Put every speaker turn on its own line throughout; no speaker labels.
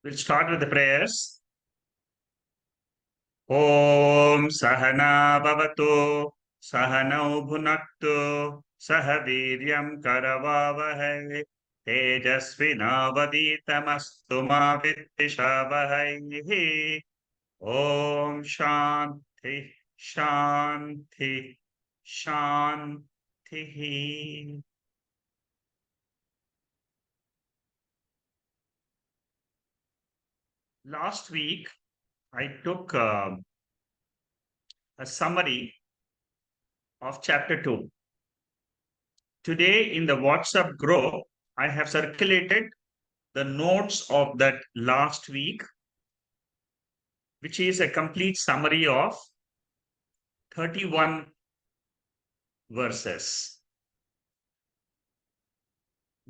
We'll start with the prayers. Om Sahana Bhavatu Sahanau Bhunaktu Sahaviryam Karavavahai Tejasvinavaditamastu ma Viddhishavahai. Om Shanti Shanti Shanti. Last week, I took a summary of chapter 2. Today, in the WhatsApp group, I have circulated the notes of that last week, which is a complete summary of 31 verses,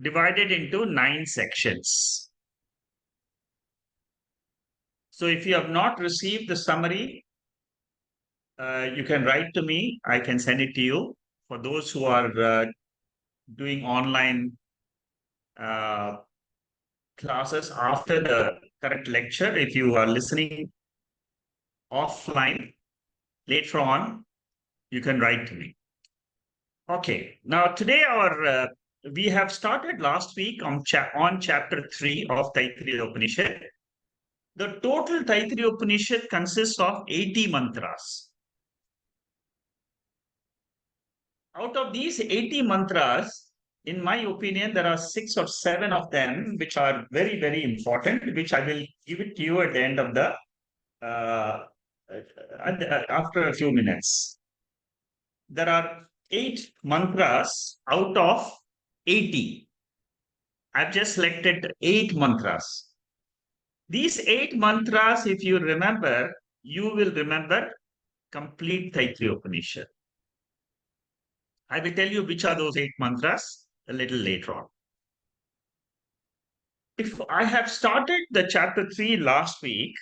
divided into 9 sections. So, if you have not received the summary, you can write to me. I can send it to you. For those who are doing online classes after the current lecture, if you are listening offline later on, you can write to me. Okay, now today we have started last week on chapter 3 of Taittriya Upanishad. The total Taittriya Upanishad consists of 80 mantras. Out of these 80 mantras, in my opinion, there are 6 or 7 of them which are very, very important, which I will give it to you at the end of the after a few minutes. There are 8 mantras out of 80. I've just selected 8 mantras. These 8 mantras, if you remember, you will remember complete Taittiriya Upanishad. I will tell you which are those 8 mantras a little later on. If I have started the chapter 3 last week,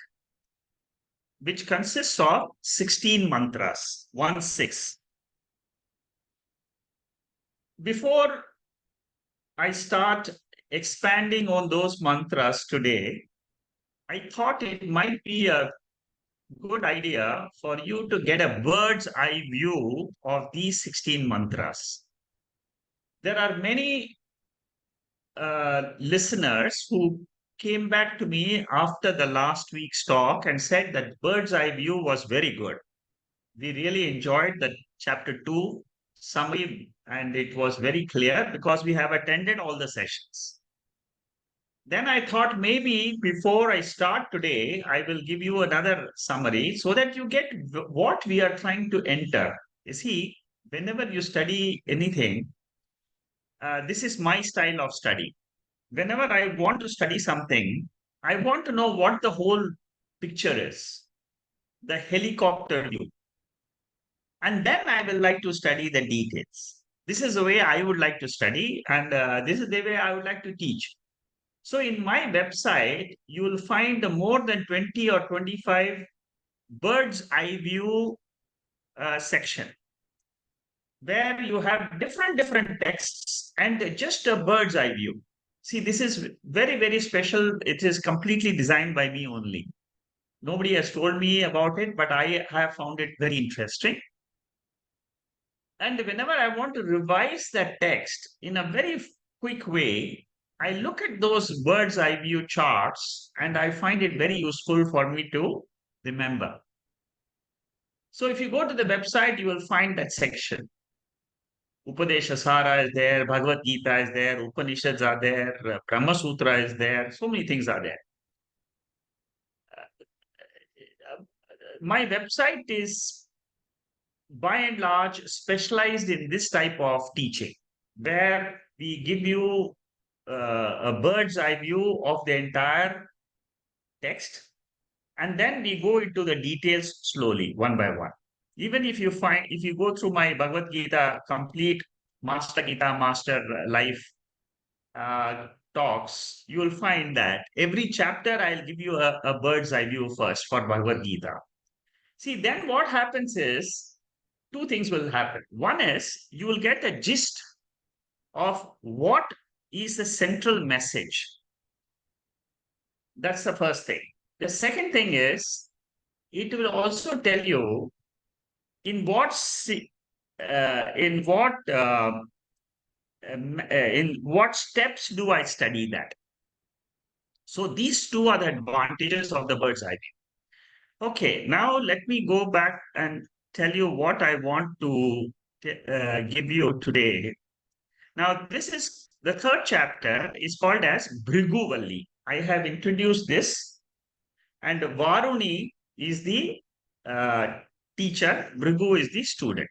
which consists of 16 mantras, 1-6. Before I start expanding on those mantras today, I thought it might be a good idea for you to get a bird's eye view of these 16 mantras. There are many listeners who came back to me after the last week's talk and said that bird's eye view was very good. We really enjoyed the chapter 2 summary, and it was very clear because we have attended all the sessions. Then I thought maybe before I start today, I will give you another summary so that you get what we are trying to enter. You see, whenever you study anything, this is my style of study. Whenever I want to study something, I want to know what the whole picture is, the helicopter view. And then I will like to study the details. This is the way I would like to study, and this is the way I would like to teach. So in my website, you will find more than 20 or 25 bird's eye view section where you have different texts and just a bird's eye view. See, this is very, very special. It is completely designed by me only. Nobody has told me about it, but I have found it very interesting. And whenever I want to revise that text in a very quick way, I look at those bird's eye view charts and I find it very useful for me to remember. So if you go to the website, you will find that section. Upadesha Sara is there, Bhagavad Gita is there, Upanishads are there, Brahma Sutra is there, so many things are there. My website is by and large specialized in this type of teaching, where we give you a bird's eye view of the entire text, and then we go into the details slowly, one by one. Even if you go through my Bhagavad Gita complete Master Gita Master Life talks, you will find that every chapter I'll give you a bird's eye view first for Bhagavad Gita. See, then what happens is two things will happen. One is you will get a gist of what is the central message. That's the first thing. The second thing is it will also tell you in what in what in what steps do I study that. So these two are the advantages of the bird's eye view. Okay, now let me go back and tell you what I want to give you today. Now, this is the third chapter is called as Bhrigu. I have introduced this, and Varuni is the uh, teacher, Bhrigu is the student.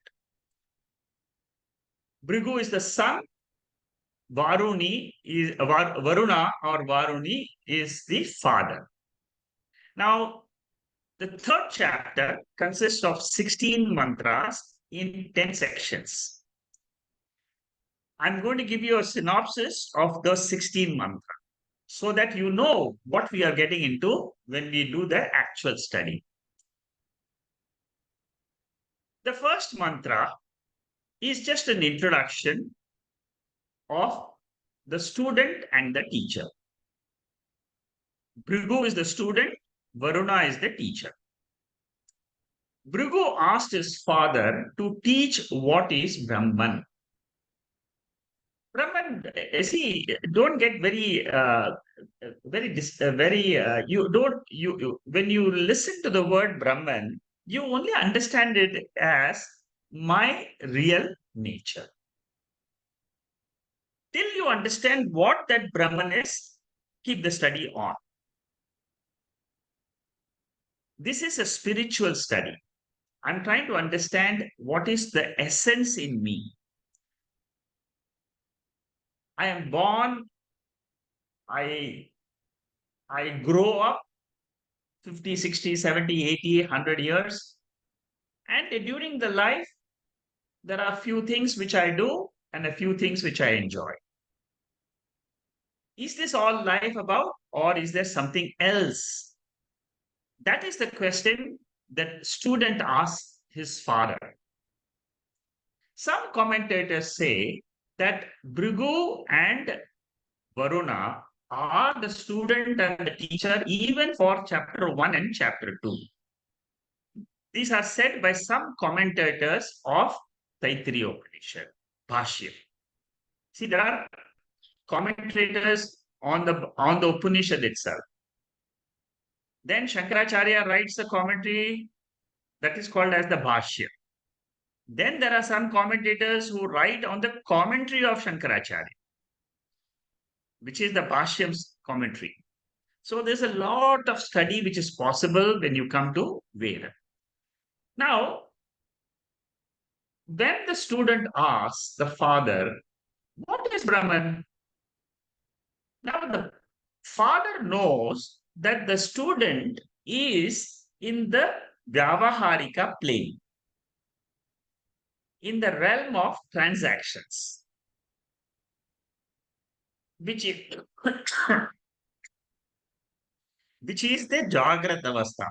Bhrigu is the son, Varuna or Varuni is the father. Now, the third chapter consists of 16 mantras in 10 sections. I'm going to give you a synopsis of those 16 mantras so that you know what we are getting into when we do the actual study. The first mantra is just an introduction of the student and the teacher. Bhrigu is the student, Varuna is the teacher. Bhrigu asked his father to teach what is Brahman. Brahman, see, don't get you don't, when you listen to the word Brahman, you only understand it as my real nature. Till you understand what that Brahman is, keep the study on. This is a spiritual study. I'm trying to understand what is the essence in me. I am born, I I grow up 50, 60, 70, 80, 100 years. And during the life, there are a few things which I do and a few things which I enjoy. Is this all life about, or is there something else? That is the question that student asks his father. Some commentators say that Bhrigu and Varuna are the student and the teacher even for chapter 1 and chapter 2. These are said by some commentators of Taittriya Bashyam. See, there are commentators on the Upanishad itself. Then Shankaracharya writes a commentary that is called as the Bhashya. Then there are some commentators who write on the commentary of Shankaracharya, which is the Bhashyam's commentary. So there's a lot of study which is possible when you come to Veda. Now, when the student asks the father, what is Brahman? Now, the father knows that the student is in the Vyavaharika plane, in the realm of transactions, which is, which is the Jagrata Avastha.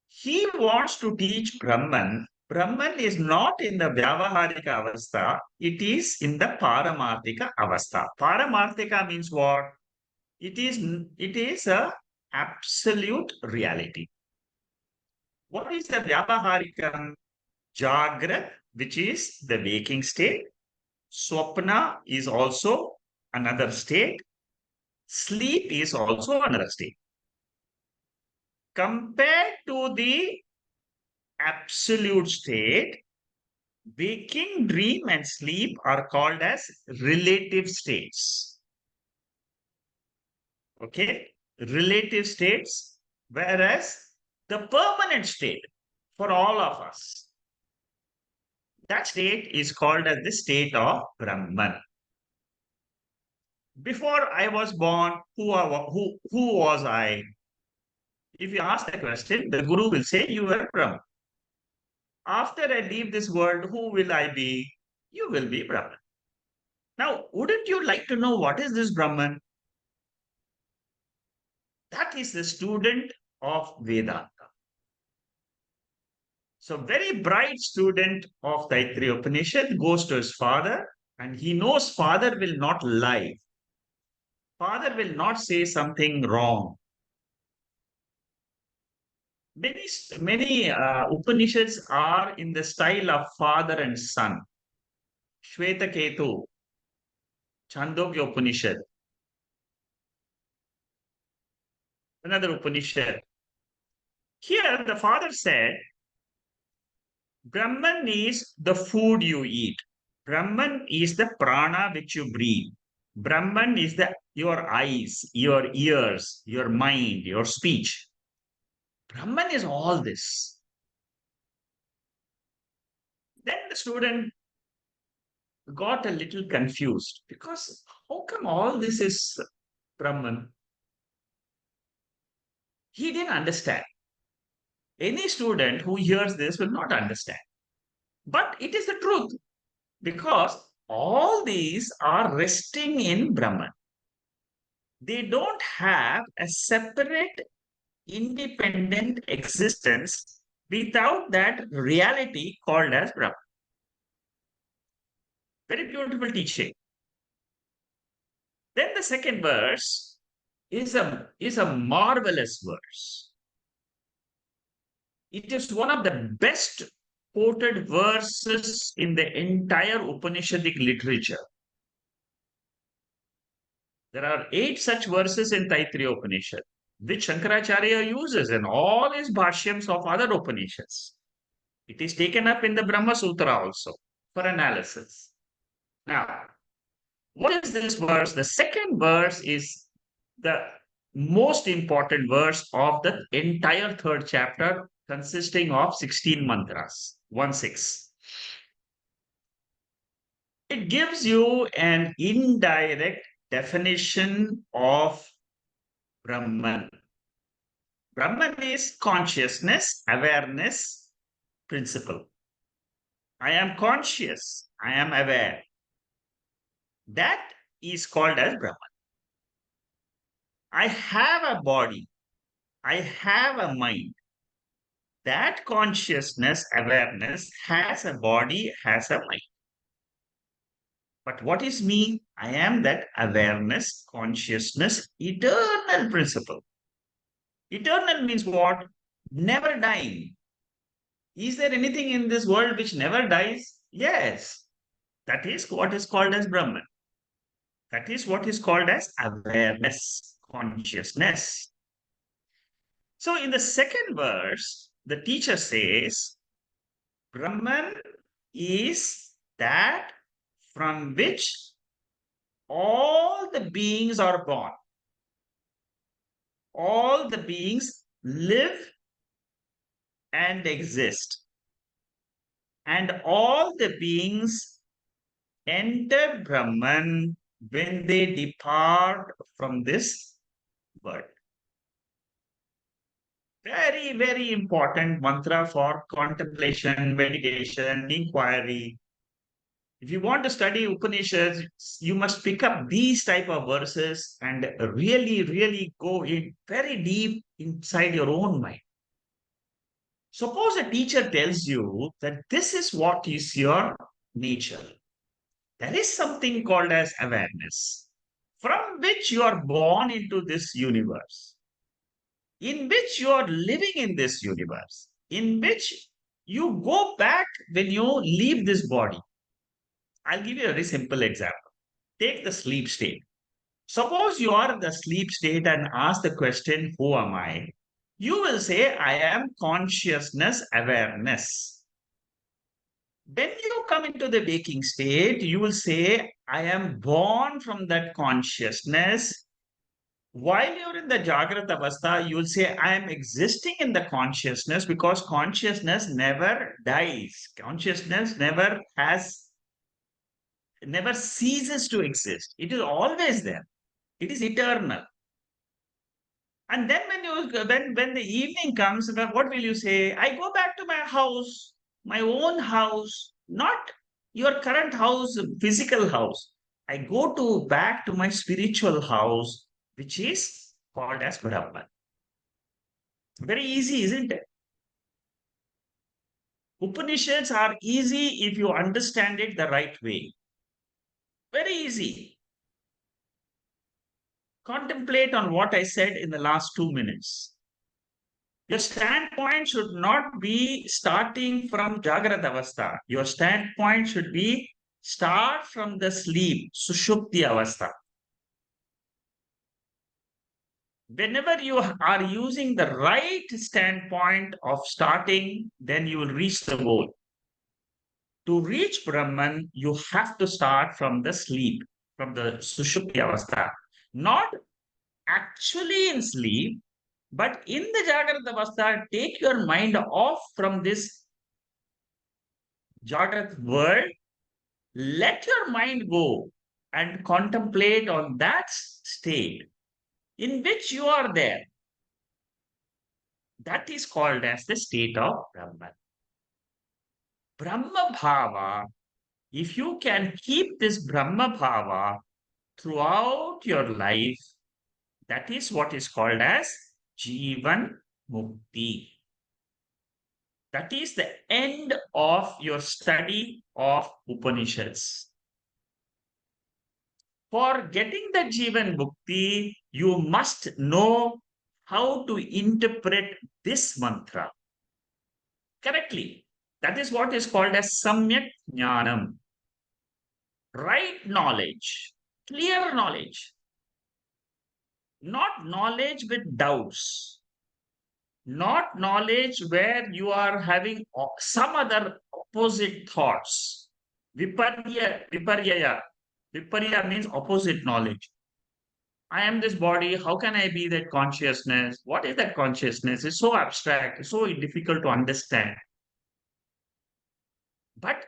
He wants to teach Brahman. Brahman is not in the Vyavaharika Avastha, it is in the Paramarthika Avastha. Paramarthika means what? It is a absolute reality. What is the Vyavaharikam? Jagrat, which is the waking state. Swapna is also another state. Sleep is also another state. Compared to the absolute state, waking, dream, and sleep are called as relative states. Okay? Relative states, whereas the permanent state for all of us, that state is called as the state of Brahman. Before I was born, who was I? If you ask the question, the Guru will say, you were Brahman. After I leave this world, who will I be? You will be Brahman. Now, wouldn't you like to know what is this Brahman? That is the student of Vedanta. So, very bright student of Taittiriya Upanishad goes to his father and he knows father will not lie. Father will not say something wrong. Many Upanishads are in the style of father and son. Shweta Ketu, Chandogya Upanishad, another Upanishad. Here, the father said, Brahman is the food you eat. Brahman is the prana which you breathe. Brahman is your eyes, your ears, your mind, your speech. Brahman is all this. Then the student got a little confused because how come all this is Brahman? He didn't understand. Any student who hears this will not understand. But it is the truth because all these are resting in Brahman. They don't have a separate, independent existence without that reality called as Brahman. Very beautiful teaching. Then the second verse is a marvelous verse. It is one of the best quoted verses in the entire Upanishadic literature. There are 8 such verses in Taittriya Upanishad, which Shankaracharya uses in all his bhashyams of other Upanishads. It is taken up in the Brahma Sutra also for analysis. Now, what is this verse? The second verse is the most important verse of the entire third chapter, consisting of 16 mantras, 1 6. It gives you an indirect definition of Brahman. Brahman is consciousness, awareness, principle. I am conscious, I am aware. That is called as Brahman. I have a body, I have a mind. That consciousness, awareness has a body, has a mind. But what is me? I am that awareness, consciousness, eternal principle. Eternal means what? Never dying. Is there anything in this world which never dies? Yes. That is what is called as Brahman. That is what is called as awareness, consciousness. So in the second verse, the teacher says, Brahman is that from which all the beings are born. All the beings live and exist. And all the beings enter Brahman when they depart from this world. Very, very important mantra for contemplation, meditation, inquiry. If you want to study Upanishads, you must pick up these type of verses and really, really go in very deep inside your own mind. Suppose a teacher tells you that this is what is your nature. There is something called as awareness, from which you are born into this universe, in which you are living in this universe, in which you go back when you leave this body. I'll give you a very simple example. Take the sleep state. Suppose you are in the sleep state and ask the question, who am I? You will say, I am consciousness awareness. When you come into the waking state, you will say, I am born from that consciousness. While you're in the Jagrata Avastha, you will say, I am existing in the consciousness because consciousness never dies. Consciousness never ceases to exist. It is always there. It is eternal. And then when the evening comes, what will you say? I go back to my house, my own house, not your current house, physical house. I go to back to my spiritual house, which is called as Brahman. Very easy, isn't it? Upanishads are easy if you understand it the right way. Very easy. Contemplate on what I said in the last 2 minutes. Your standpoint should not be starting from Jagrata Avastha. Your standpoint should be start from the sleep, Sushupti Avastha. Whenever you are using the right standpoint of starting, then you will reach the goal. To reach Brahman, you have to start from the sleep, from the Sushupti Avastha. Not actually in sleep, but in the Jagrata Avastha, take your mind off from this Jagrat world. Let your mind go and contemplate on that state in which you are there. That is called as the state of Brahman. Brahma Bhava, if you can keep this Brahma Bhava throughout your life, that is what is called as Jivan Mukti. That is the end of your study of Upanishads. For getting the Jivan Mukti, you must know how to interpret this mantra correctly. That is what is called as Samyak Jnanam. Right knowledge, clear knowledge, not knowledge with doubts, not knowledge where you are having some other opposite thoughts. Viparya. Viparya means opposite knowledge. I am this body. How can I be that consciousness? What is that consciousness? It's so abstract, it's so difficult to understand. But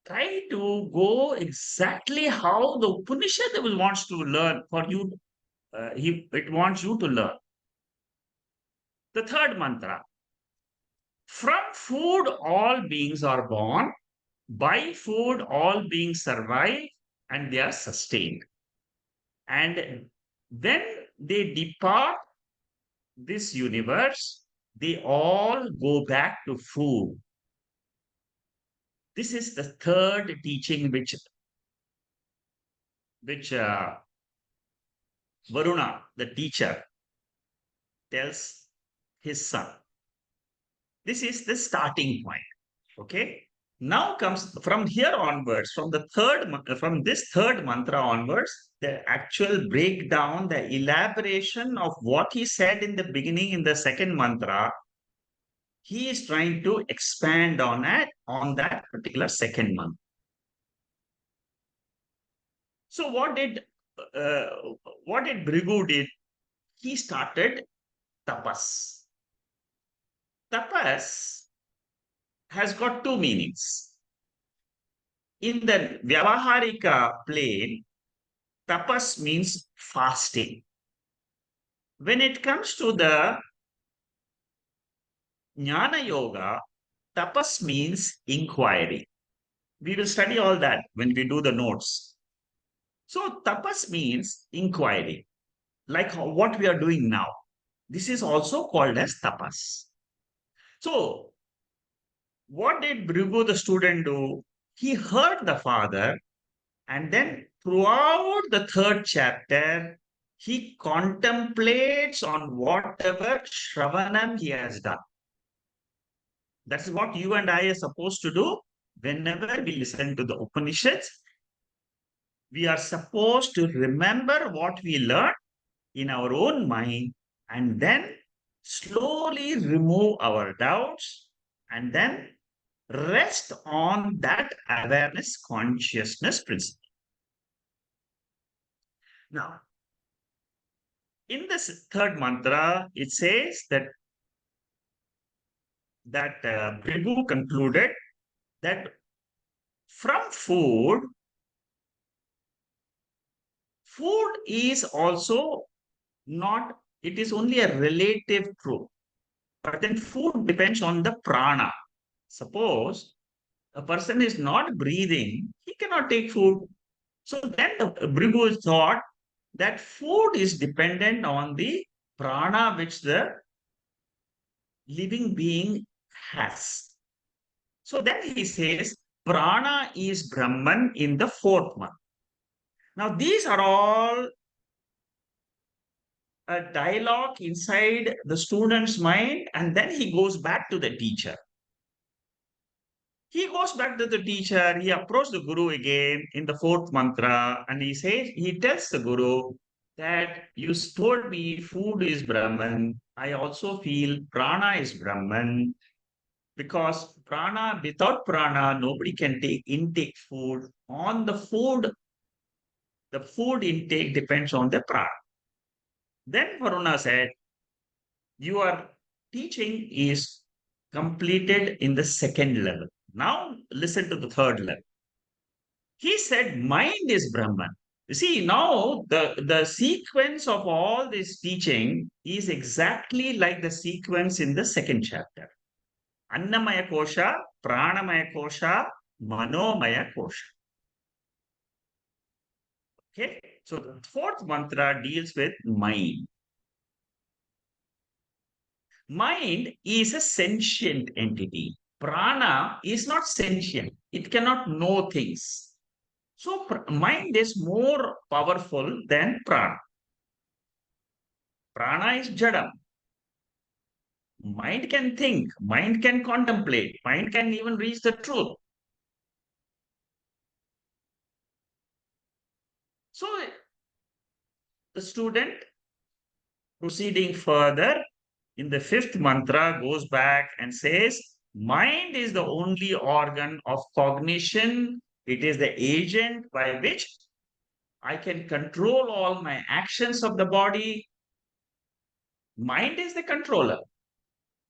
try to go exactly how the Upanishad wants to learn for you. It wants you to learn. The third mantra. From food, all beings are born. By food, all beings survive and they are sustained. And when they depart this universe, they all go back to food. This is the third teaching which Varuna, the teacher, tells his son. This is the starting point. Okay. Now comes from here onwards, from this third mantra onwards, the actual breakdown, the elaboration of what he said in the beginning in the second mantra, he is trying to expand on that particular second mantra. So uh, what did Bhrigu did? He started tapas. Tapas has got two meanings. In the Vyavaharika plane, tapas means fasting. When it comes to the Jnana Yoga, tapas means inquiry. We will study all that when we do the notes. So tapas means inquiry, like what we are doing now. This is also called as tapas. So what did Bhrigu the student do? He heard the father, and then throughout the third chapter, he contemplates on whatever Shravanam he has done. That's what you and I are supposed to do whenever we listen to the Upanishads. We are supposed to remember what we learned in our own mind and then slowly remove our doubts and then rest on that awareness consciousness principle. Now, in this third mantra, it says that Bhrigu concluded that from food is also not, it is only a relative truth. But then food depends on the prana. Suppose a person is not breathing, he cannot take food. So then the Bhrigu thought that food is dependent on the prana which the living being has. So then he says, prana is Brahman in the fourth one. Now, these are all a dialogue inside the student's mind, and then he goes back to the teacher. He goes back to the teacher. He approached the guru again in the fourth mantra, and he tells the guru that you told me food is Brahman. I also feel prana is Brahman, because prana, without prana, nobody can intake food. On the food intake depends on the prana. Then Varuna said, your teaching is completed in the second level. Now listen to the third level. He said, mind is Brahman. You see, now the sequence of all this teaching is exactly like the sequence in the second chapter. Annamaya kosha, pranamaya kosha, manomaya kosha. Okay, so the fourth mantra deals with mind. Mind is a sentient entity. Prana is not sentient, it cannot know things. So, mind is more powerful than prana. Prana is jadam. Mind can think, mind can contemplate, mind can even reach the truth. So, the student proceeding further in the fifth mantra goes back and says, mind is the only organ of cognition. It is the agent by which I can control all my actions of the body. Mind is the controller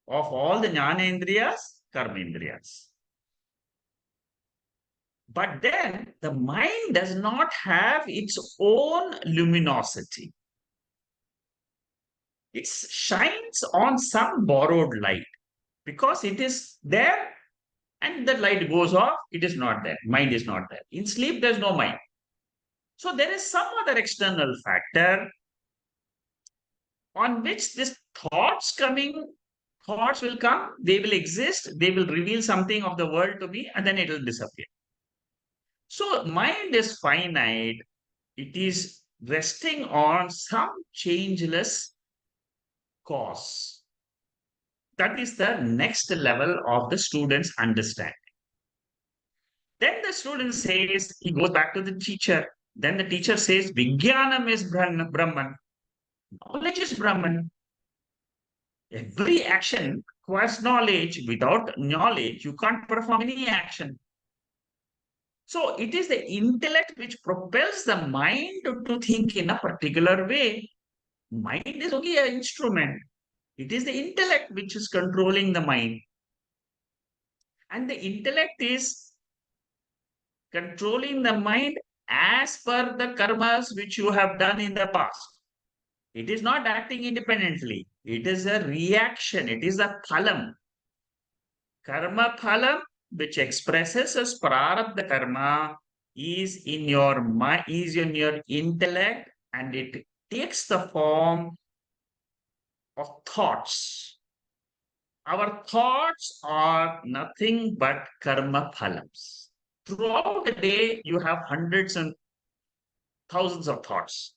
of all the jnanendriyas, karmendriyas. But then the mind does not have its own luminosity. It shines on some borrowed light because it is there and the light goes off, it is not there. Mind is not there. In sleep, there's no mind. So there is some other external factor on which these thoughts will come, they will exist, they will reveal something of the world to me, and then it will disappear. So mind is finite, it is resting on some changeless cause. That is the next level of the student's understanding. Then the student says, he goes back to the teacher. Then the teacher says, Vijnanam is Brahman. Knowledge is Brahman. Every action requires knowledge. Without knowledge, you can't perform any action. So it is the intellect which propels the mind to think in a particular way. Mind is only an instrument. It is the intellect which is controlling the mind. And the intellect is controlling the mind as per the karmas which you have done in the past. It is not acting independently. It is a reaction. It is a phalam. Karma phalam, which expresses as prarabdha karma, is in your mind, is in your intellect, and it takes the form of thoughts. Our thoughts are nothing but karma phalams. Throughout the day, you have hundreds and thousands of thoughts.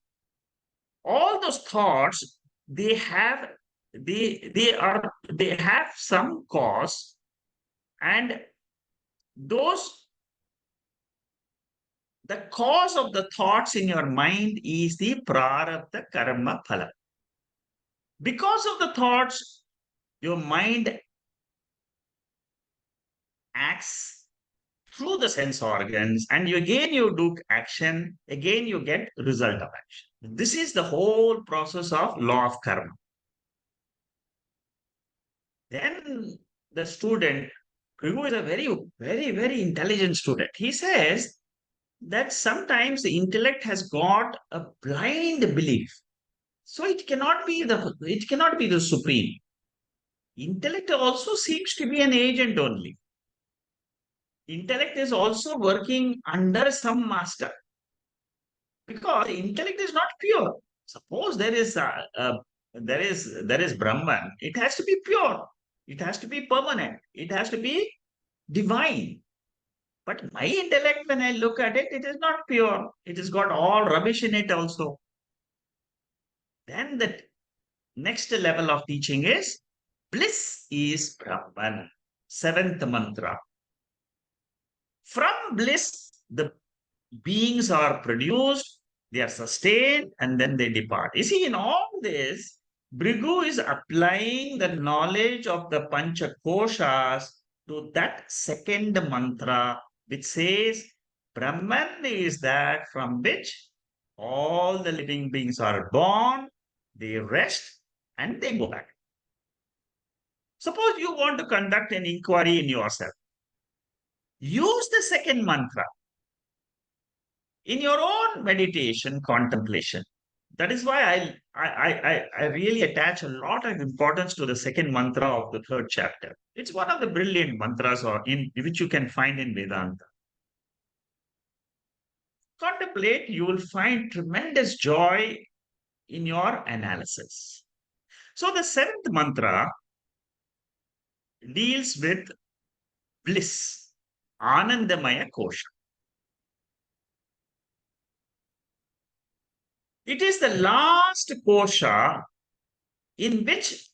All those thoughts, they have they have some cause, and those the cause of the thoughts in your mind is the prarabdha karma phala. Because of the thoughts, your mind acts through the sense organs, and you do action, again you get result of action. This is the whole process of law of karma. Then the student, who is a very intelligent student, he says that sometimes the intellect has got a blind belief. So it cannot be the supreme. Intellect also seems to be an agent only. Intellect is also working under some master, because intellect is not pure. Suppose there is Brahman, it has to be pure, it has to be permanent, it has to be divine. But my intellect, when I look at it, it is not pure. It has got all rubbish in it also. Then Next level of teaching is bliss is Brahman. Seventh mantra. From bliss, the beings are produced, they are sustained, and then they depart. You see, in all this, Brigu is applying the knowledge of the Pancha Koshas to that second mantra, which says, Brahman is that from which all the living beings are born, they rest, and they go back. Suppose you want to conduct an inquiry in yourself. Use the second mantra in your own meditation contemplation. That is why I really attach a lot of importance to the second mantra of the third chapter. It's one of the brilliant mantras or in which you can find in Vedanta. Contemplate, you will find tremendous joy in your analysis. So the seventh mantra deals with bliss, Anandamaya Kosha. It is the last kosha in which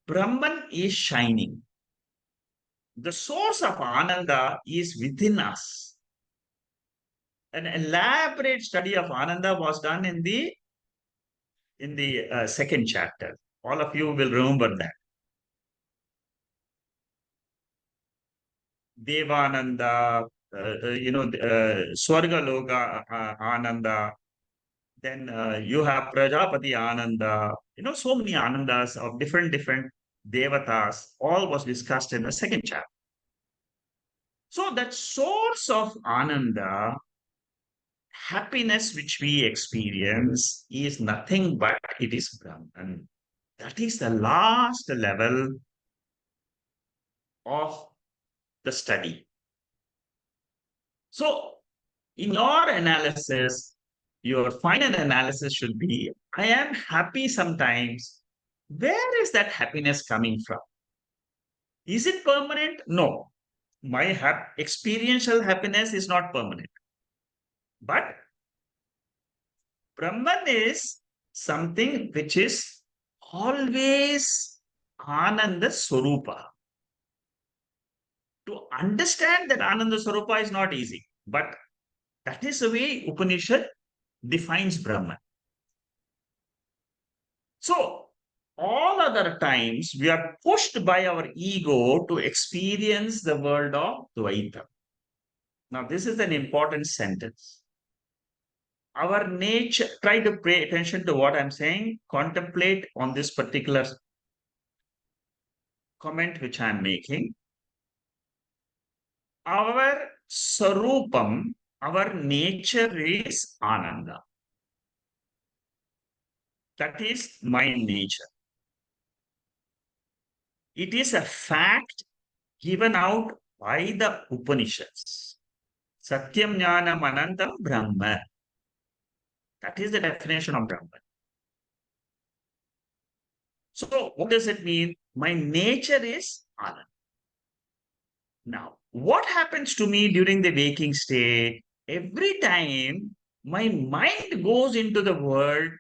Brahman is shining. The source of Ananda is within us. An elaborate study of Ananda was done in the second chapter. All of you will remember that. Devananda, Swarga Loka Ananda. Then you have Prajapati Ananda. So many Anandas of different devatas. All was discussed in the second chapter. So that source of Ananda, happiness which we experience, is nothing but it is Brahman. That is the last level of the study. So, in your analysis, your final analysis should be I am happy sometimes. Where is that happiness coming from? Is it permanent? No. My experiential happiness is not permanent. But Brahman is something which is always Ananda Swarupa. To understand that Ananda Swarupa is not easy, but that is the way Upanishad defines Brahman. So, all other times we are pushed by our ego to experience the world of Dvaita. Now, this is an important sentence. Our nature, try to pay attention to what I'm saying, contemplate on this particular comment which I'm making. Our sarupam, our nature is Ananda. That is my nature. It is a fact given out by the Upanishads. Satyam Jnanam Anantam Brahma. That is the definition of Brahman. So, what does it mean? My nature is Ananda. Now, what happens to me during the waking state? Every time my mind goes into the world,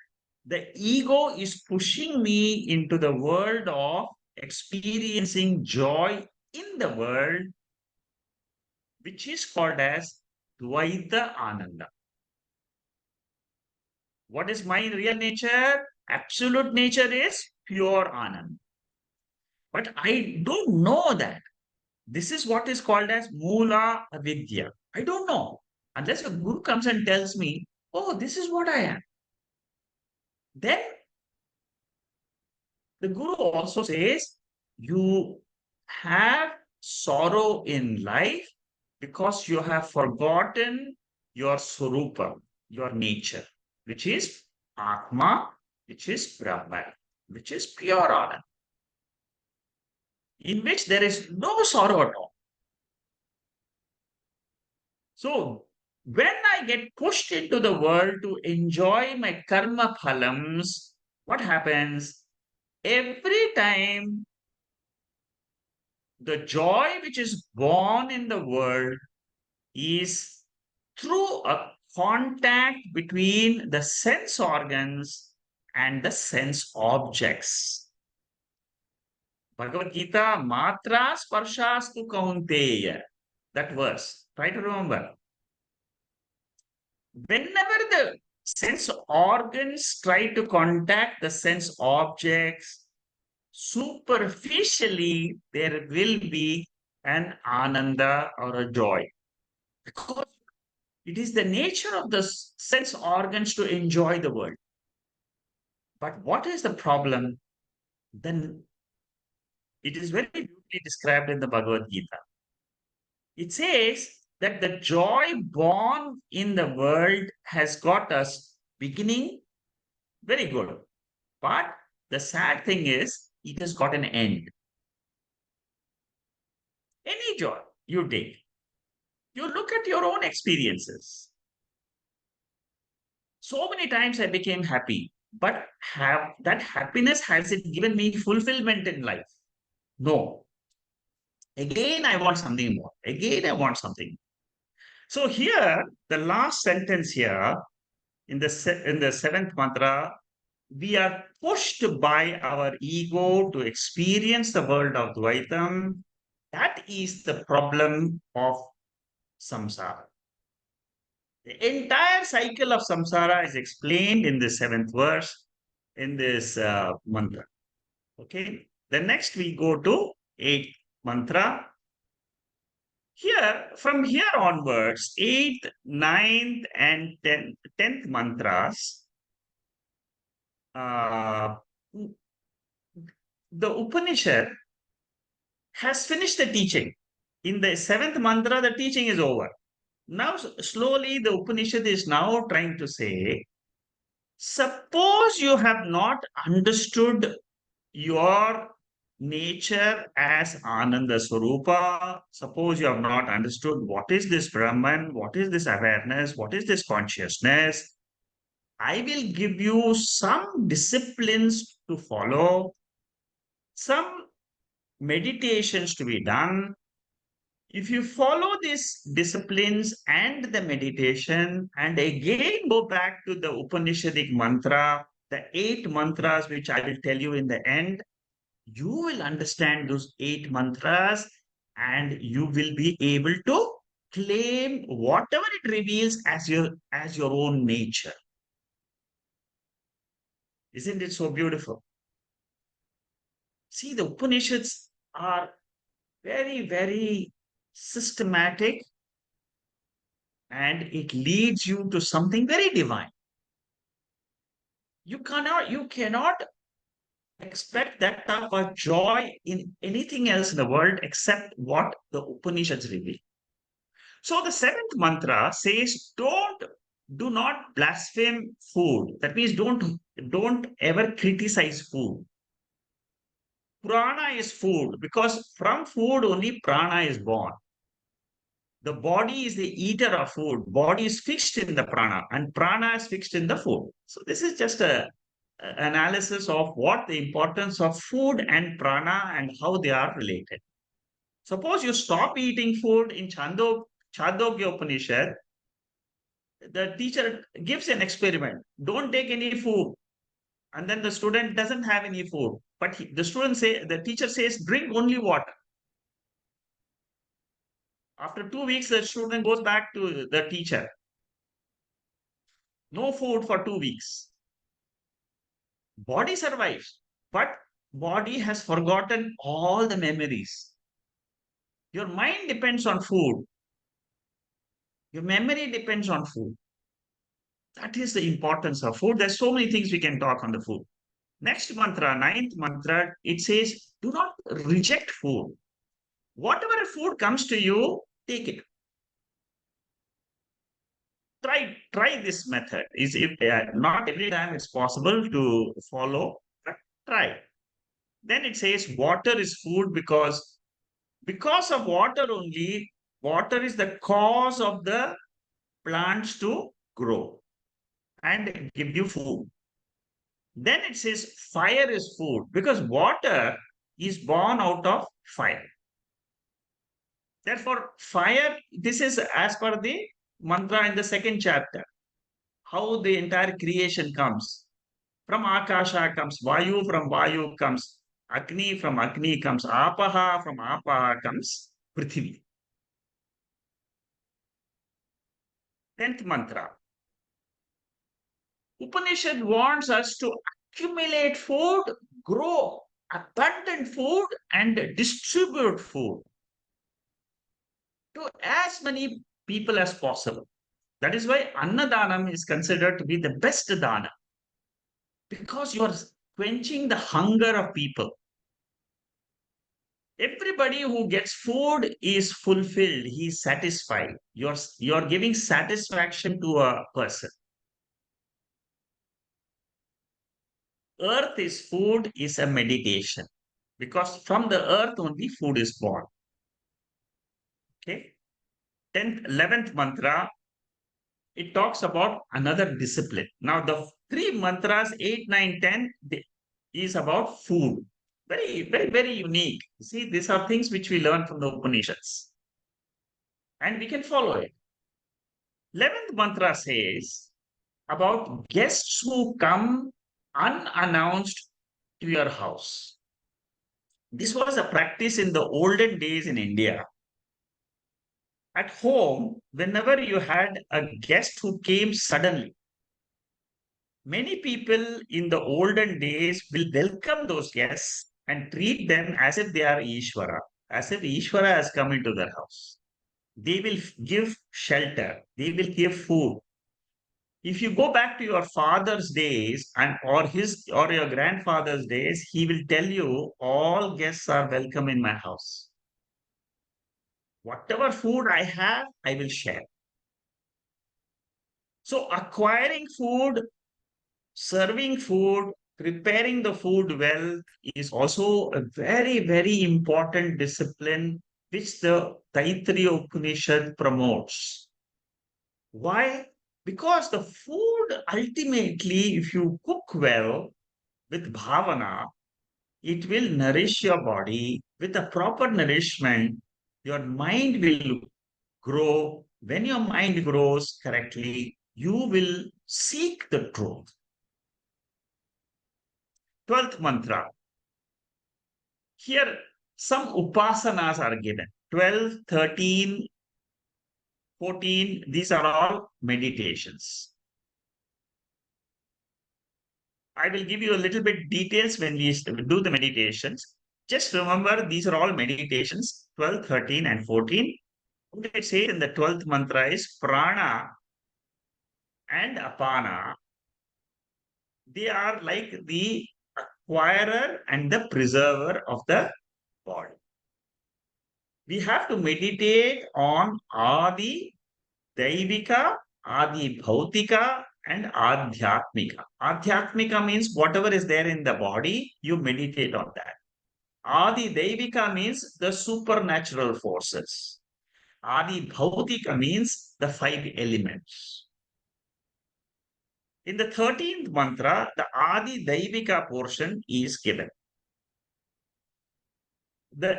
the ego is pushing me into the world of experiencing joy in the world, which is called as Dvaita Ananda. What is my real nature? Absolute nature is pure Ananda. But I don't know that. This is what is called as Mula Avidya. I don't know. Unless a guru comes and tells me, oh, this is what I am. Then the guru also says, you have sorrow in life because you have forgotten your Swarupa, your nature, which is Atma, which is Brahman, which is pure Anand, in which there is no sorrow at all. So, when I get pushed into the world to enjoy my karma phalams, what happens? Every time the joy which is born in the world is through a contact between the sense organs and the sense objects. Bhagavad Gita, matra sparshastu kaunteya. That verse. Try to remember. Whenever the sense organs try to contact the sense objects, superficially there will be an ananda or a joy. Because it is the nature of the sense organs to enjoy the world. But what is the problem? Then it is very beautifully described in the Bhagavad Gita. It says that the joy born in the world has got us beginning very good. But the sad thing is, it has got an end. Any joy you take, you look at your own experiences. So many times I became happy, but have that happiness, has it given me fulfillment in life? No. Again, I want something more. Again, I want something. So here, the last sentence here in the seventh mantra, we are pushed by our ego to experience the world of Dvaitam. That is the problem of samsara. The entire cycle of samsara is explained in the seventh verse in this mantra. Okay. Then next we go to eighth mantra. Here, from here onwards, eighth, ninth, and tenth mantras, uh, the Upanishad has finished the teaching. In the seventh mantra, the teaching is over. Now, slowly, the Upanishad is now trying to say, suppose you have not understood your nature as Ananda Swarupa, suppose you have not understood what is this Brahman, what is this awareness, what is this consciousness, I will give you some disciplines to follow, some meditations to be done. If you follow these disciplines and the meditation, and again go back to the Upanishadic mantra, the eight mantras which I will tell you in the end, you will understand those eight mantras and you will be able to claim whatever it reveals as your own nature. Isn't it so beautiful? See, the Upanishads are very, very systematic, and it leads you to something very divine. You cannot expect that type of joy in anything else in the world except what the Upanishads reveal. So the seventh mantra says, do not blaspheme food. That means don't ever criticize food. Prana is food because from food only prana is born. The body is the eater of food. Body is fixed in the prana, and prana is fixed in the food. So this is just a analysis of what the importance of food and prana and how they are related. Suppose you stop eating food in Chandogya Upanishad, the teacher gives an experiment. Don't take any food. And then the student doesn't have any food. But the teacher says, drink only water. After 2 weeks, the student goes back to the teacher. No food for 2 weeks. Body survives, but body has forgotten all the memories. Your mind depends on food. Your memory depends on food. That is the importance of food. There's so many things we can talk on the food. Next mantra, ninth mantra, it says, do not reject food. Whatever food comes to you, take it. Try this method. Is if not every time it's possible to follow, but try. Then it says water is food because of water only. Water is the cause of the plants to grow and give you food. Then it says fire is food because water is born out of fire. Therefore, fire, this is as per the mantra in the second chapter, how the entire creation comes. From Akasha comes Vayu, from Vayu comes Agni, from Agni comes Apaha, from Apaha comes Prithvi. 10th mantra. Upanishad wants us to accumulate food, grow abundant food, and distribute food to as many people as possible. That is why Annadanam is considered to be the best dana because you are quenching the hunger of people. Everybody who gets food is fulfilled, he is satisfied. You're giving satisfaction to a person. Earth is food is a meditation because from the earth only food is born. Okay. 10th, 11th mantra, it talks about another discipline. Now, the three mantras, 8, 9, 10, is about food. Very, very, very unique. See, these are things which we learn from the Upanishads and we can follow it. 11th mantra says about guests who come unannounced to your house. This was a practice in the olden days in India. At home, whenever you had a guest who came suddenly, many people in the olden days will welcome those guests and treat them as if they are Ishvara, as if Ishvara has come into their house. They will give shelter, they will give food. If you go back to your father's days and or his or your grandfather's days, he will tell you all guests are welcome in my house. Whatever food I have, I will share. So acquiring food, serving food, preparing the food well is also a very, very important discipline which the Taittiriya Upanishad promotes. Why? Because the food ultimately, if you cook well with bhavana, it will nourish your body. With a proper nourishment, your mind will grow. When your mind grows correctly, you will seek the truth. 12th mantra. Here, some upasanas are given. 12, 13, 14, these are all meditations. I will give you a little bit details when we do the meditations. Just remember, these are all meditations, 12, 13, and 14. What it says in the 12th mantra is prana and apana. They are like the acquirer and the preserver of the body. We have to meditate on Adi Daivika, Adi Bhautika, and Adhyatmika. Adhyatmika means whatever is there in the body, you meditate on that. Adi Daivika means the supernatural forces. Adi Bhautika means the five elements. In the 13th mantra, the Adi Daivika portion is given. The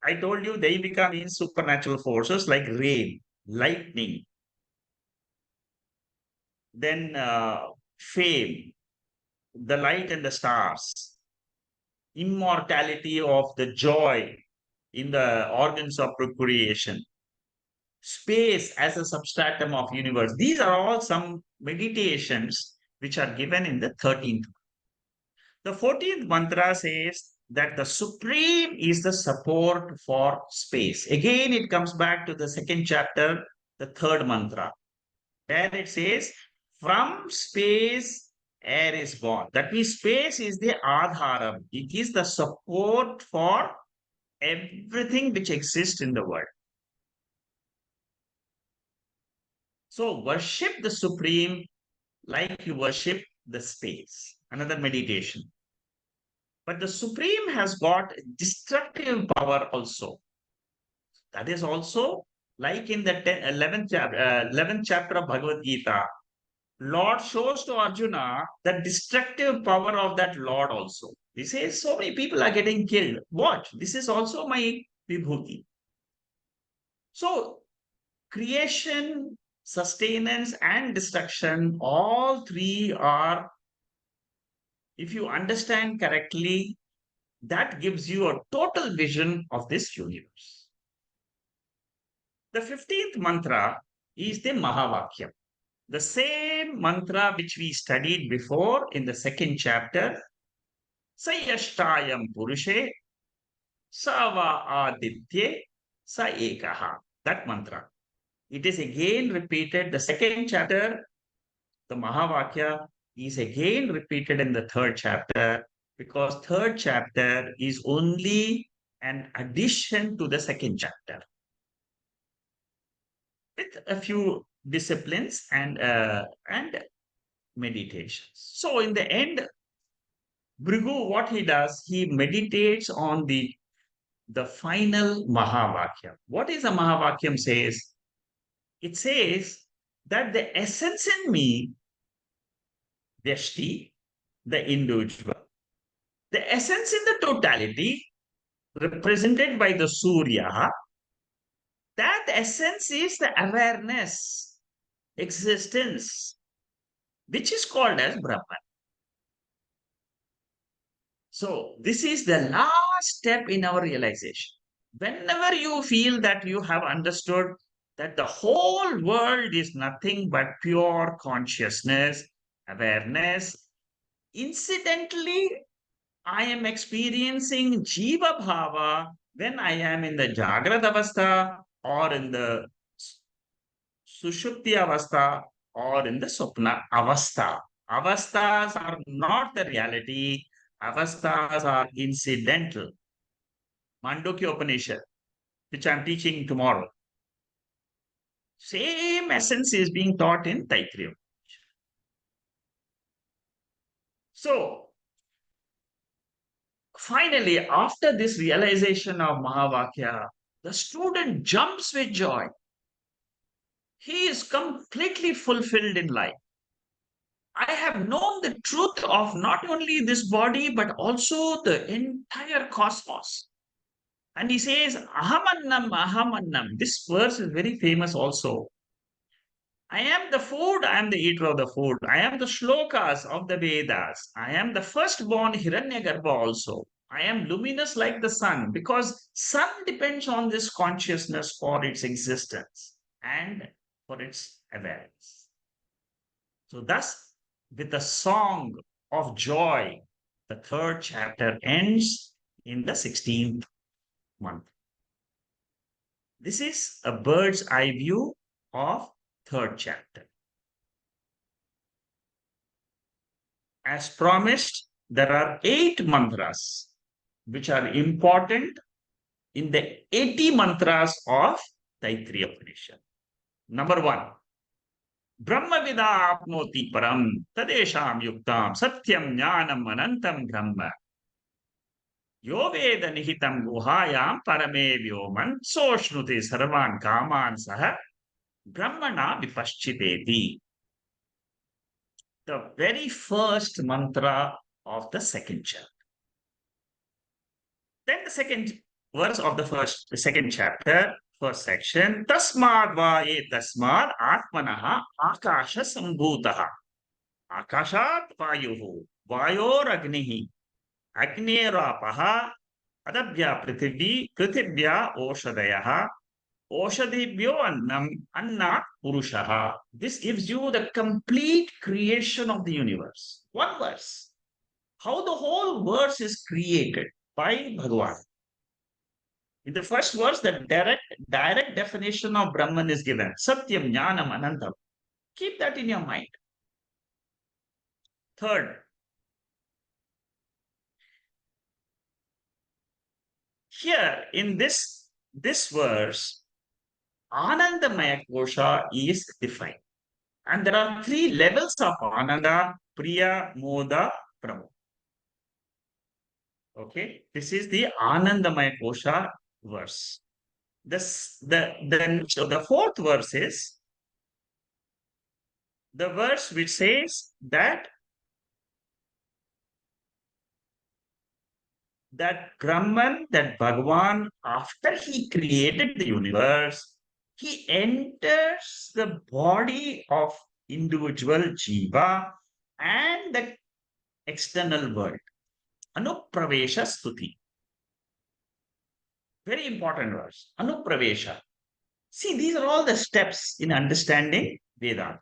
I told you Daivika means supernatural forces like rain, lightning, then fame, the light and the stars, immortality of the joy in the organs of procreation, space as a substratum of universe. These are all some meditations which are given in the 13th. The 14th mantra says that the supreme is the support for space. Again, it comes back to the second chapter, the third mantra. There it says, from space, air is born. That means space is the adharam. It is the support for everything which exists in the world. So worship the supreme like you worship the space. Another meditation. But the supreme has got destructive power also. That is also like in the 11th chapter of Bhagavad Gita. Lord shows to Arjuna the destructive power of that Lord also. He says, so many people are getting killed. Watch, this is also my vibhuti. So, creation, sustenance, and destruction, all three are If you understand correctly, that gives you a total vision of this universe. The 15th mantra is the Mahavakyam, the same mantra which we studied before in the second chapter. Sayashtayam Purushe Sava Aditye Sa Ekaha. That mantra. It is again repeated. The second chapter, the Mahavakya, is again repeated in the third chapter because third chapter is only an addition to the second chapter with a few disciplines and meditations. So in the end, Bhrigu, what he does, he meditates on the final Mahavakyam. What is a Mahavakyam says? It says that the essence in me, Vyashti, the individual, the essence in the totality represented by the Surya, that essence is the awareness, existence, which is called as Brahman. So, this is the last step in our realization. Whenever you feel that you have understood that the whole world is nothing but pure consciousness, awareness, incidentally, I am experiencing Jiva Bhava when I am in the Jagrata Avastha or in the Sushupti Avastha or in the Swapna Avastha. Avasthas are not the reality, avasthas are incidental. Mandukya Upanishad, which I'm teaching tomorrow. Same essence is being taught in Taittriya. So, finally, after this realization of Mahavakya, the student jumps with joy. He is completely fulfilled in life. I have known the truth of not only this body, but also the entire cosmos. And he says, Ahamannam, Ahamannam. This verse is very famous also. I am the food, I am the eater of the food. I am the shlokas of the Vedas. I am the firstborn Hiranyagarbha also. I am luminous like the sun because sun depends on this consciousness for its existence and for its awareness. So thus, with a song of joy, the third chapter ends in the 16th month. This is a bird's eye view of third chapter. As promised, there are 8 mantras which are important in the 80 mantras of Taittiriya Bashyam. Number 1, Brahmavida apnoti param tadesham yuktam satyam jnanam anantam brahma. Yo veda nihitam guhayam parame vyoman soshnuti sarvan kaman saha brahmana vipaschiteti. The very first mantra of the second chapter. Then the second verse of the second chapter, first section, Tasmad va ye tasmad atmanaha akasha sambhutaha. Akashat vayuhu, vayor agnihi, agnerapaha, adabhya prithivya, prithivya oshadayaha, oshadibhyo annam, anna purushaha. This gives you the complete creation of the universe. One verse. How the whole verse is created by Bhagavan. In the first verse, the direct definition of Brahman is given. Satyam, Jnanam, Anantam. Keep that in your mind. Third, here in this verse, Anandamaya Kosha is defined. And there are 3 levels of Ananda, Priya, Moda, Pramod. Okay, this is the Anandamaya Kosha verse. The fourth verse is the verse which says that Brahman, that Bhagavan, after he created the universe, he enters the body of individual jiva and the external world. Anupravesha stuti. Very important verse. Anupravesha. See, these are all the steps in understanding Vedanta.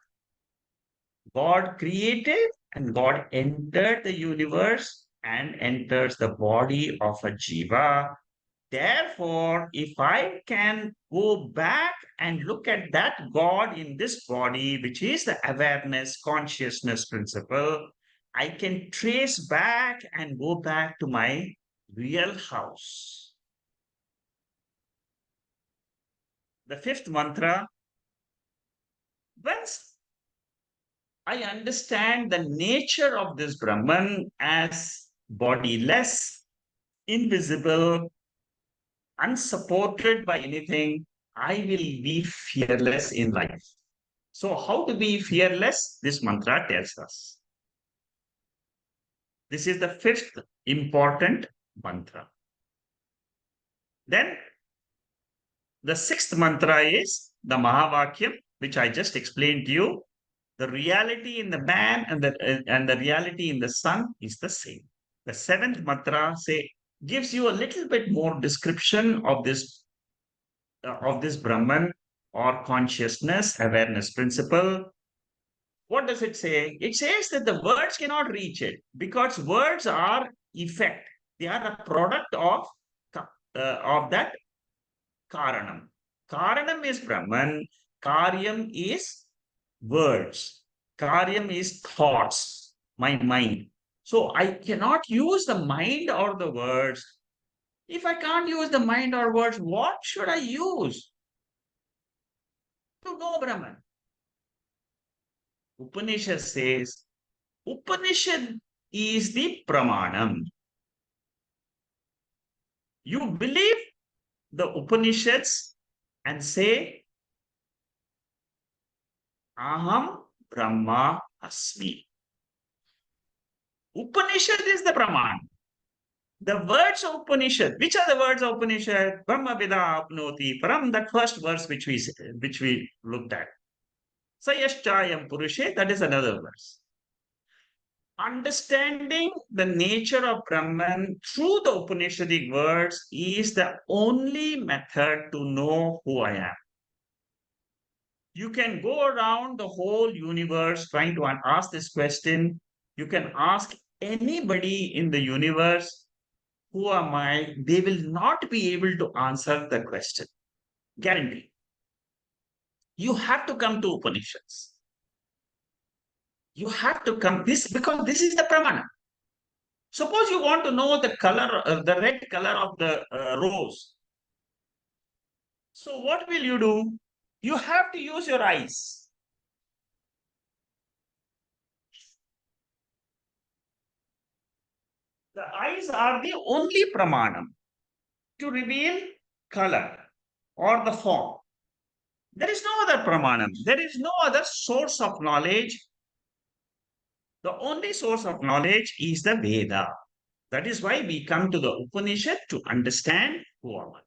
God created and God entered the universe and enters the body of a jiva. Therefore, if I can go back and look at that God in this body, which is the awareness, consciousness principle, I can trace back and go back to my real house. The fifth mantra, once I understand the nature of this Brahman as bodiless, invisible, unsupported by anything, I will be fearless in life. So, how to be fearless? This mantra tells us. This is the fifth important mantra. Then, the sixth mantra is the Mahavakyam, which I just explained to you. The reality in the man and the reality in the sun is the same. The seventh mantra gives you a little bit more description of this Brahman or consciousness awareness principle. What does it say? It says that the words cannot reach it because words are effect. They are a product of that karanam. Karanam is Brahman. Karyam is words. Karyam is thoughts, my mind. So I cannot use the mind or the words. If I can't use the mind or words, what should I use to know Brahman? Upanishad says, Upanishad is the pramanam. You believe the Upanishads and say, Aham Brahma Asmi. Upanishad is the praman. The words of Upanishad, which are the words of Upanishad? Brahma Vida Apnoti Param, that first verse which we looked at. Sayaschayam Purushe, that is another verse. Understanding the nature of Brahman through the Upanishadic words is the only method to know who I am. You can go around the whole universe trying to ask this question. You can ask anybody in the universe, who am I? They will not be able to answer the question. Guarantee. You have to come to Upanishads. You have to come this because this is the pramana. Suppose you want to know the color, the red color of the rose. So what will you do? You have to use your eyes. The eyes are the only pramanam to reveal color or the form. There is no other pramanam. There is no other source of knowledge. The only source of knowledge is the Veda. That is why we come to the Upanishad to understand who am I.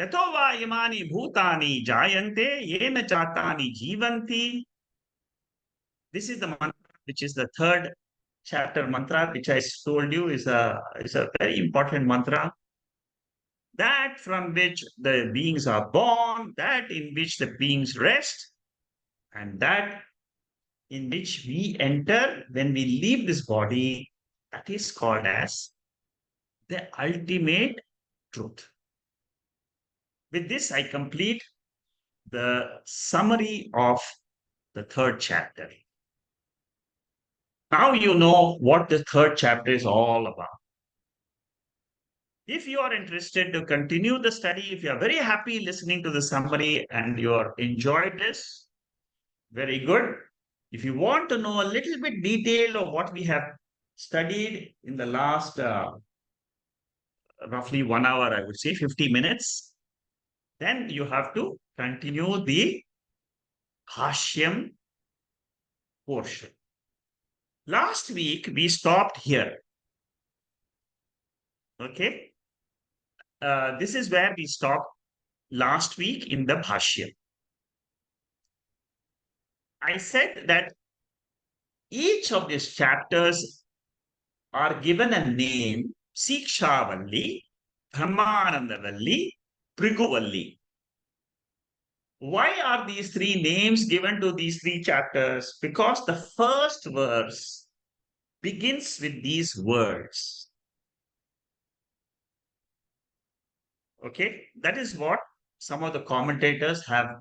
Yato va imani bhutani jayante yena chatani jivanti. This is the mantra, which is the third chapter mantra, which I told you is a very important mantra. That from which the beings are born, that in which the beings rest, and that in which we enter when we leave this body, that is called as the ultimate truth. With this, I complete the summary of the third chapter. Now you know what the third chapter is all about. If you are interested to continue the study, if you are very happy listening to the summary and you are enjoyed this, very good. If you want to know a little bit detail of what we have studied in the last roughly 1 hour, I would say 50 minutes, then you have to continue the Bhashyam portion. Last week, we stopped here. Okay. This is where we stopped last week in the Bhashyam. I said that Each of these chapters are given a name: Sikshavalli, Brahmanandavalli, Priguvalli. Why are these three names given to these three chapters? Because the first verse begins with these words. Okay, that is what some of the commentators have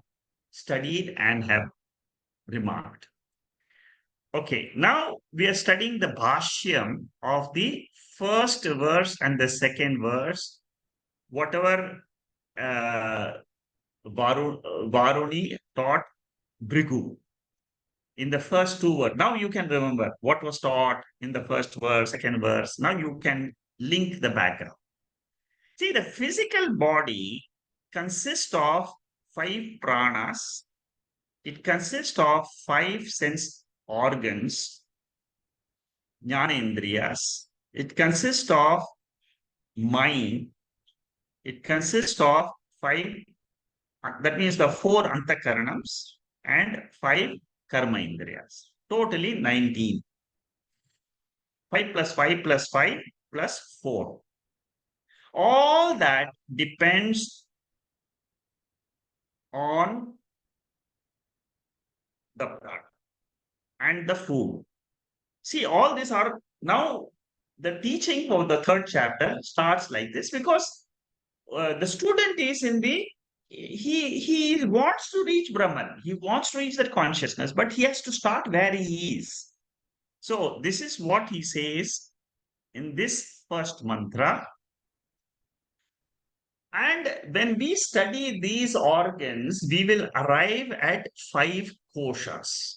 studied and have remarked. Okay, now we are studying the Bhashyam of the first verse and the second verse, whatever uh, Varuni taught Brigu in the first two words. Now you can remember what was taught in the first verse, second verse. Now you can link the background. See, the physical body consists of five pranas. It consists of five sense organs, jnanendriyas. It consists of mind. It consists of five, that means the four antakaranams and five karma indriyas. Totally 19. 5 plus 5 plus 5 plus 4. All that depends on the blood and the food. See, all these are now the teaching of the third chapter starts like this because the student is in the he wants to reach Brahman, he wants to reach that consciousness, but he has to start where he is. So this is what he says in this first mantra. And when we study these organs, we will arrive at five koshas.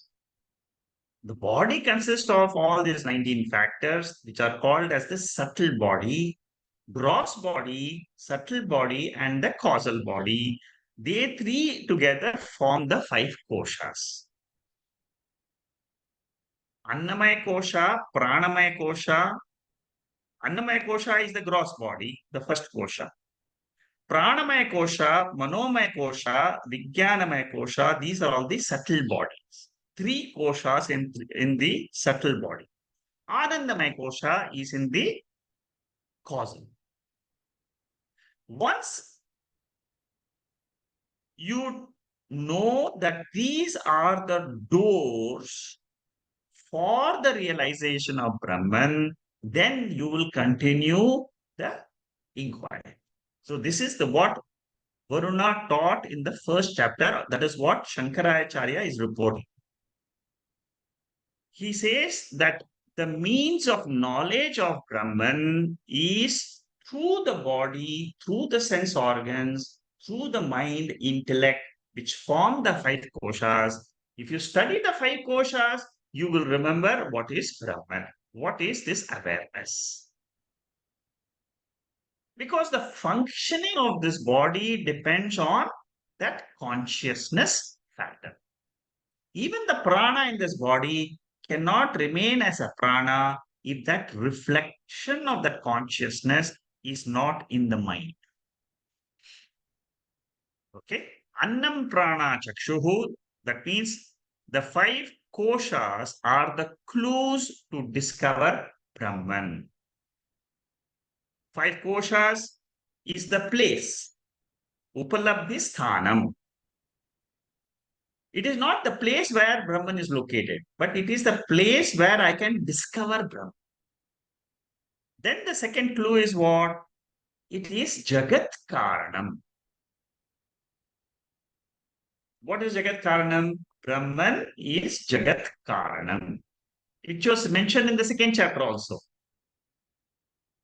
The body consists of all these 19 factors, which are called as the subtle body, gross body, subtle body, and the causal body. They three together form the five koshas. Annamaya kosha, pranamaya kosha. Annamaya kosha is the gross body, the first kosha. Pranamaya kosha, manomaya kosha, vijnanamaya kosha, these are all the subtle bodies. Three koshas in the subtle body. Anandamaya kosha is in the causal. Once you know that these are the doors for the realization of Brahman, then you will continue the inquiry. So this is the what Varuna taught in the first chapter. That is what Shankaracharya is reporting. He says that the means of knowledge of Brahman is through the body, through the sense organs, through the mind, intellect, which form the five koshas. If you study the five koshas, you will remember what is Brahman. What is this awareness? Because the functioning of this body depends on that consciousness factor. Even the prana in this body cannot remain as a prana if that reflection of that consciousness is not in the mind. Okay? Annam prana chakshuhu, that means the five koshas are the clues to discover Brahman. Five koshas is the place, upalabdhi sthanam. It is not the place where Brahman is located, but it is the place where I can discover Brahman. Then the second clue is what? It is Jagat Karanam. What is Jagat Karanam? Brahman is Jagat Karanam. It was mentioned in the second chapter also.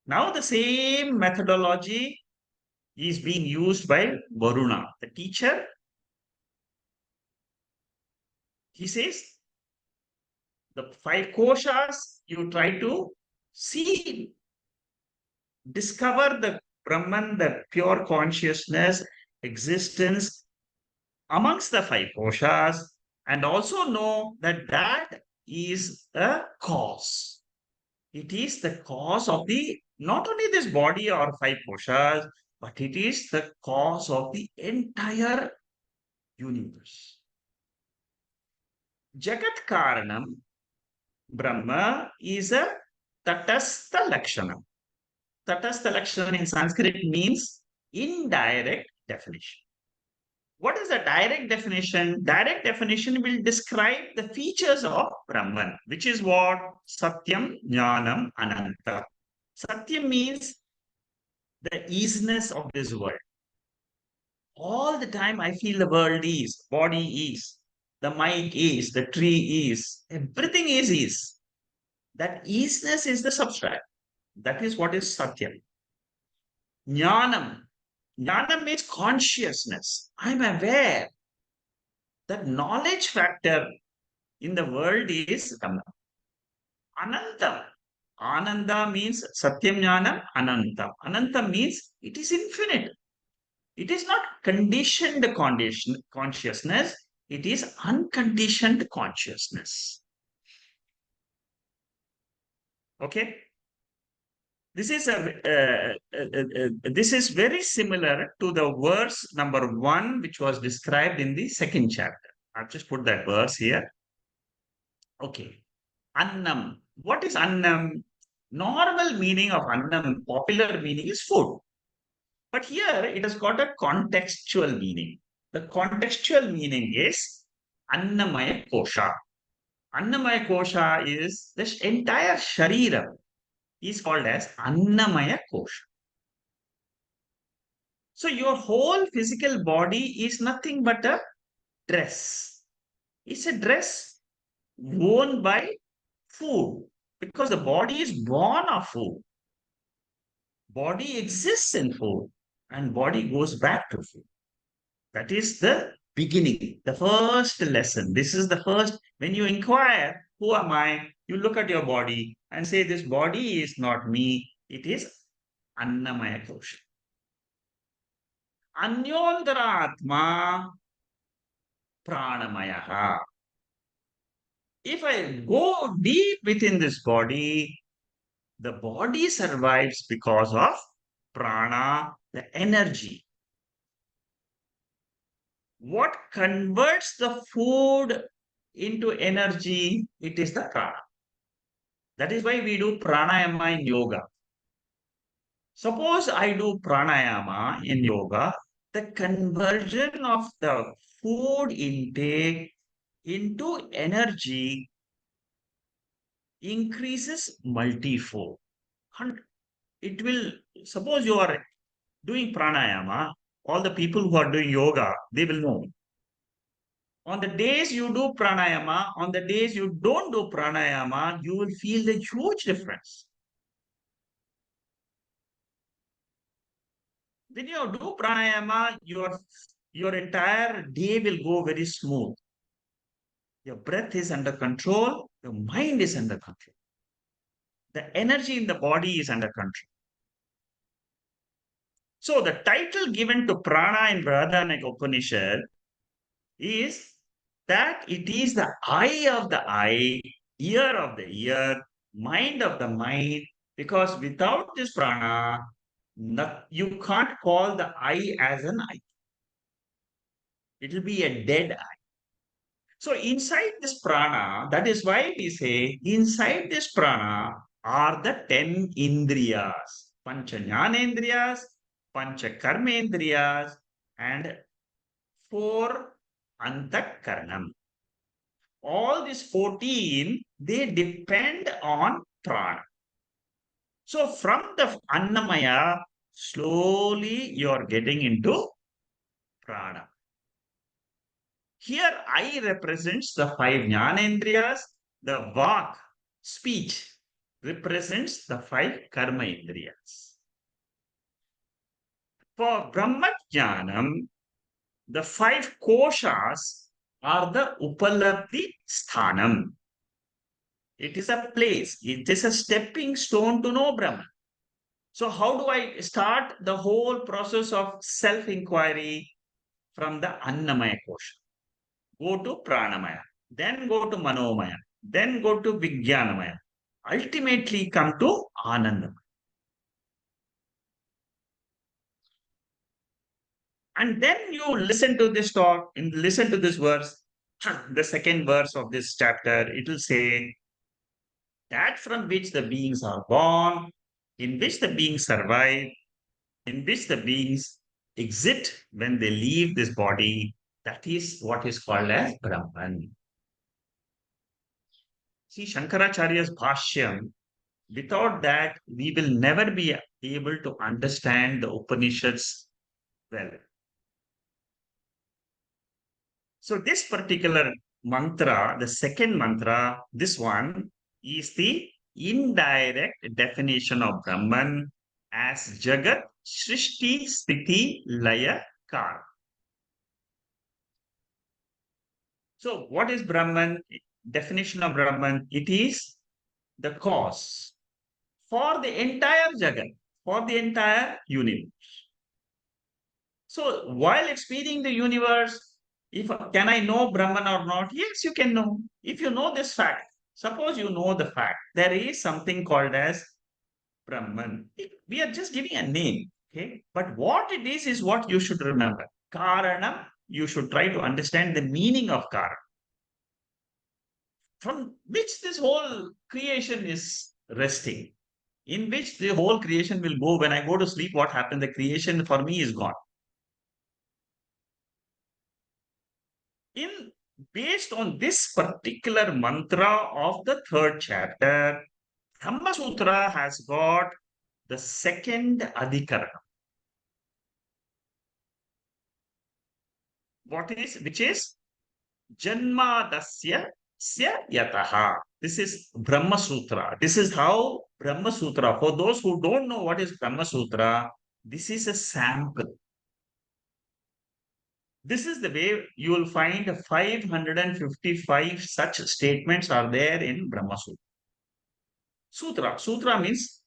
Now the same methodology is being used by Varuna, the teacher. He says, the five koshas, you try to see, discover the Brahman, the pure consciousness, existence amongst the five koshas, and also know that that is a cause. It is the cause of the not only this body or five koshas, but it is the cause of the entire universe. Jagat Karanam Brahma is a tatastha lakshana. Tatastha lakshana in Sanskrit means indirect definition. What is the direct definition? Direct definition will describe the features of Brahman, which is what? Satyam, Jnanam, Ananta. Satyam means the easiness of this world. All the time I feel the world is, body is, the mic is, the tree is, everything is ease. That easiness is the substract. That is what is Satyam. Jnanam. Jnanam means consciousness. I'm aware. That knowledge factor in the world is Anantam. Ananda means Satyam Jnanam, Anantam. Anantam means it is infinite. It is not consciousness, it is unconditioned consciousness. Okay? This is very similar to the verse number 1, which was described in the second chapter. I've just put that verse here. Okay. Annam. What is annam? Normal meaning of annam, popular meaning is food. But here it has got a contextual meaning. The contextual meaning is Annamaya Kosha. Annamaya Kosha is this entire Sharira is called as Annamaya Kosha. So your whole physical body is nothing but a dress. It's a dress worn by food because the body is born of food. Body exists in food and body goes back to food. That is the beginning, the first lesson. This is the first, when you inquire, who am I? You look at your body and say, this body is not me, it is Annamaya Kosha. Anyontara Pranamaya. If I go deep within this body, the body survives because of prana, the energy. What converts the food into energy? It is the prana. That is why we do pranayama in yoga. Suppose I do pranayama in yoga, the conversion of the food intake into energy increases multifold. It will, suppose you are doing pranayama, all the people who are doing yoga, they will know. On the days you do pranayama, on the days you don't do pranayama, you will feel the huge difference. When you do pranayama, your entire day will go very smooth. Your breath is under control, your mind is under control. The energy in the body is under control. So the title given to prana in Brihadaranyaka Upanishad is that it is the eye of the eye, ear of the ear, mind of the mind, because without this prana, you can't call the eye as an eye. It will be a dead eye. So inside this prana, that is why we say inside this prana are the 10 indriyas, pancha jnanendriyas, pancha karmendriyas, and 4 antakaranam. All these 14, they depend on prana. So from the annamaya, slowly you're getting into prana. Here I represents the 5 jnanendriyas, the vak, speech, represents the 5 karma indriyas. For Brahma Jnanam, the 5 koshas are the upalabdhi sthanam. It is a place, it is a stepping stone to know Brahman. So, how do I start the whole process of self inquiry? From the Annamaya kosha? Go to Pranamaya, then go to Manomaya, then go to Vijnanamaya. Ultimately, come to Anandamaya. And then you listen to this talk, and listen to this verse, the second verse of this chapter. It will say, that from which the beings are born, in which the beings survive, in which the beings exit when they leave this body, that is what is called as Brahman. See, Shankaracharya's Bhashyam, without that, we will never be able to understand the Upanishads well. So, this particular mantra, the second mantra, this one is the indirect definition of Brahman as Jagat, Srishti, Sthiti, Laya, Kar. So, what is Brahman? Definition of Brahman, it is the cause for the entire Jagat, for the entire universe. So while experiencing the universe, if can I know Brahman or not? Yes, you can know. If you know this fact, suppose you know the fact, there is something called as Brahman. We are just giving a name, okay? But what it is what you should remember. Karanam, you should try to understand the meaning of Karanam, from which this whole creation is resting, in which the whole creation will go. When I go to sleep, what happened? The creation for me is gone. In based on this particular mantra of the third chapter, Brahma Sutra has got the second adhikarana. Which is Janmadasya Sya Yataha. This is Brahma Sutra. This is how Brahma Sutra, for those who don't know what is Brahma Sutra, this is a sample. This is the way you will find 555 such statements are there in Brahma Sutra. Sutra means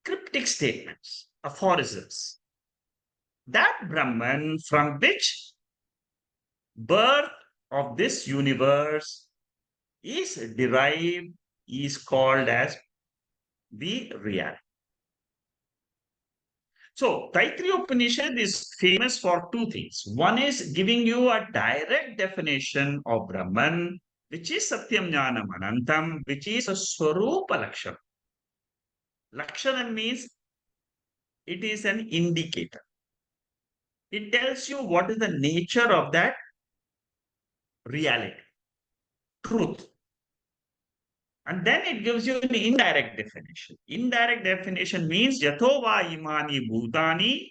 cryptic statements, aphorisms. That Brahman from which birth of this universe is derived is called as the reality. So, Taittiriya Upanishad is famous for two things. One is giving you a direct definition of Brahman, which is Satyam Jnanam Anantam, which is a Swarupa Lakshana. Lakshana means it is an indicator. It tells you what is the nature of that reality, truth. And then it gives you an indirect definition. Indirect definition means Yatova imani bhutani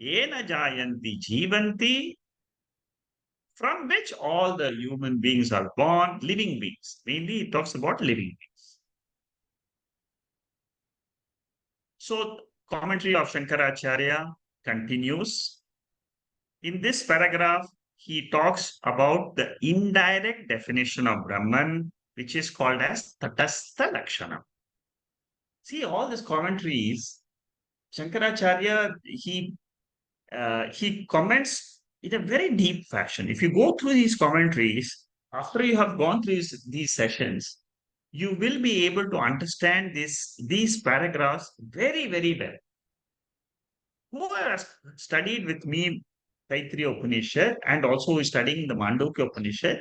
yena jayanti jivanti, from which all the human beings are born, living beings. Mainly it talks about living beings. So commentary of Shankaracharya continues. In this paragraph, he talks about the indirect definition of Brahman, which is called as Tatastha Lakshana. See, all these commentaries, Shankaracharya, he comments in a very deep fashion. If you go through these commentaries, after you have gone through these sessions, you will be able to understand these paragraphs very, very well. Whoever has studied with me Taittiriya Upanishad and also is studying the Mandukya Upanishad,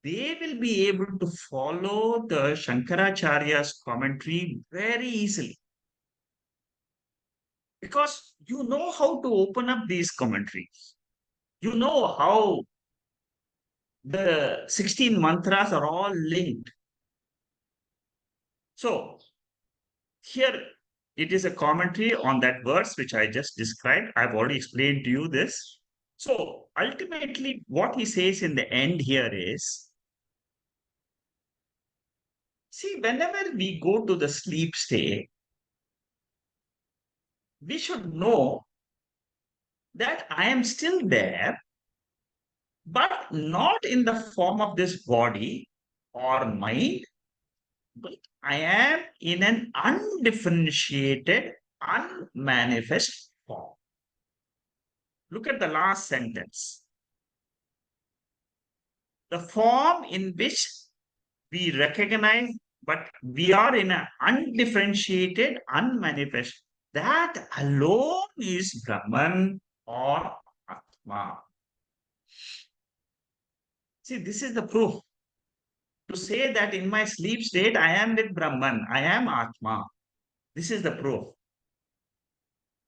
they will be able to follow the Shankaracharya's commentary very easily. Because you know how to open up these commentaries. You know how the 16 mantras are all linked. So, here it is a commentary on that verse which I just described. I've already explained to you this. So, ultimately, what he says in the end here is, see, whenever we go to the sleep state, we should know that I am still there, but not in the form of this body or mind, but I am in an undifferentiated, unmanifest form. Look at the last sentence. The form in which we recognize, but we are in an undifferentiated, unmanifest. That alone is Brahman or Atma. See, this is the proof. to say that in my sleep state, I am with Brahman, I am Atma. This is the proof.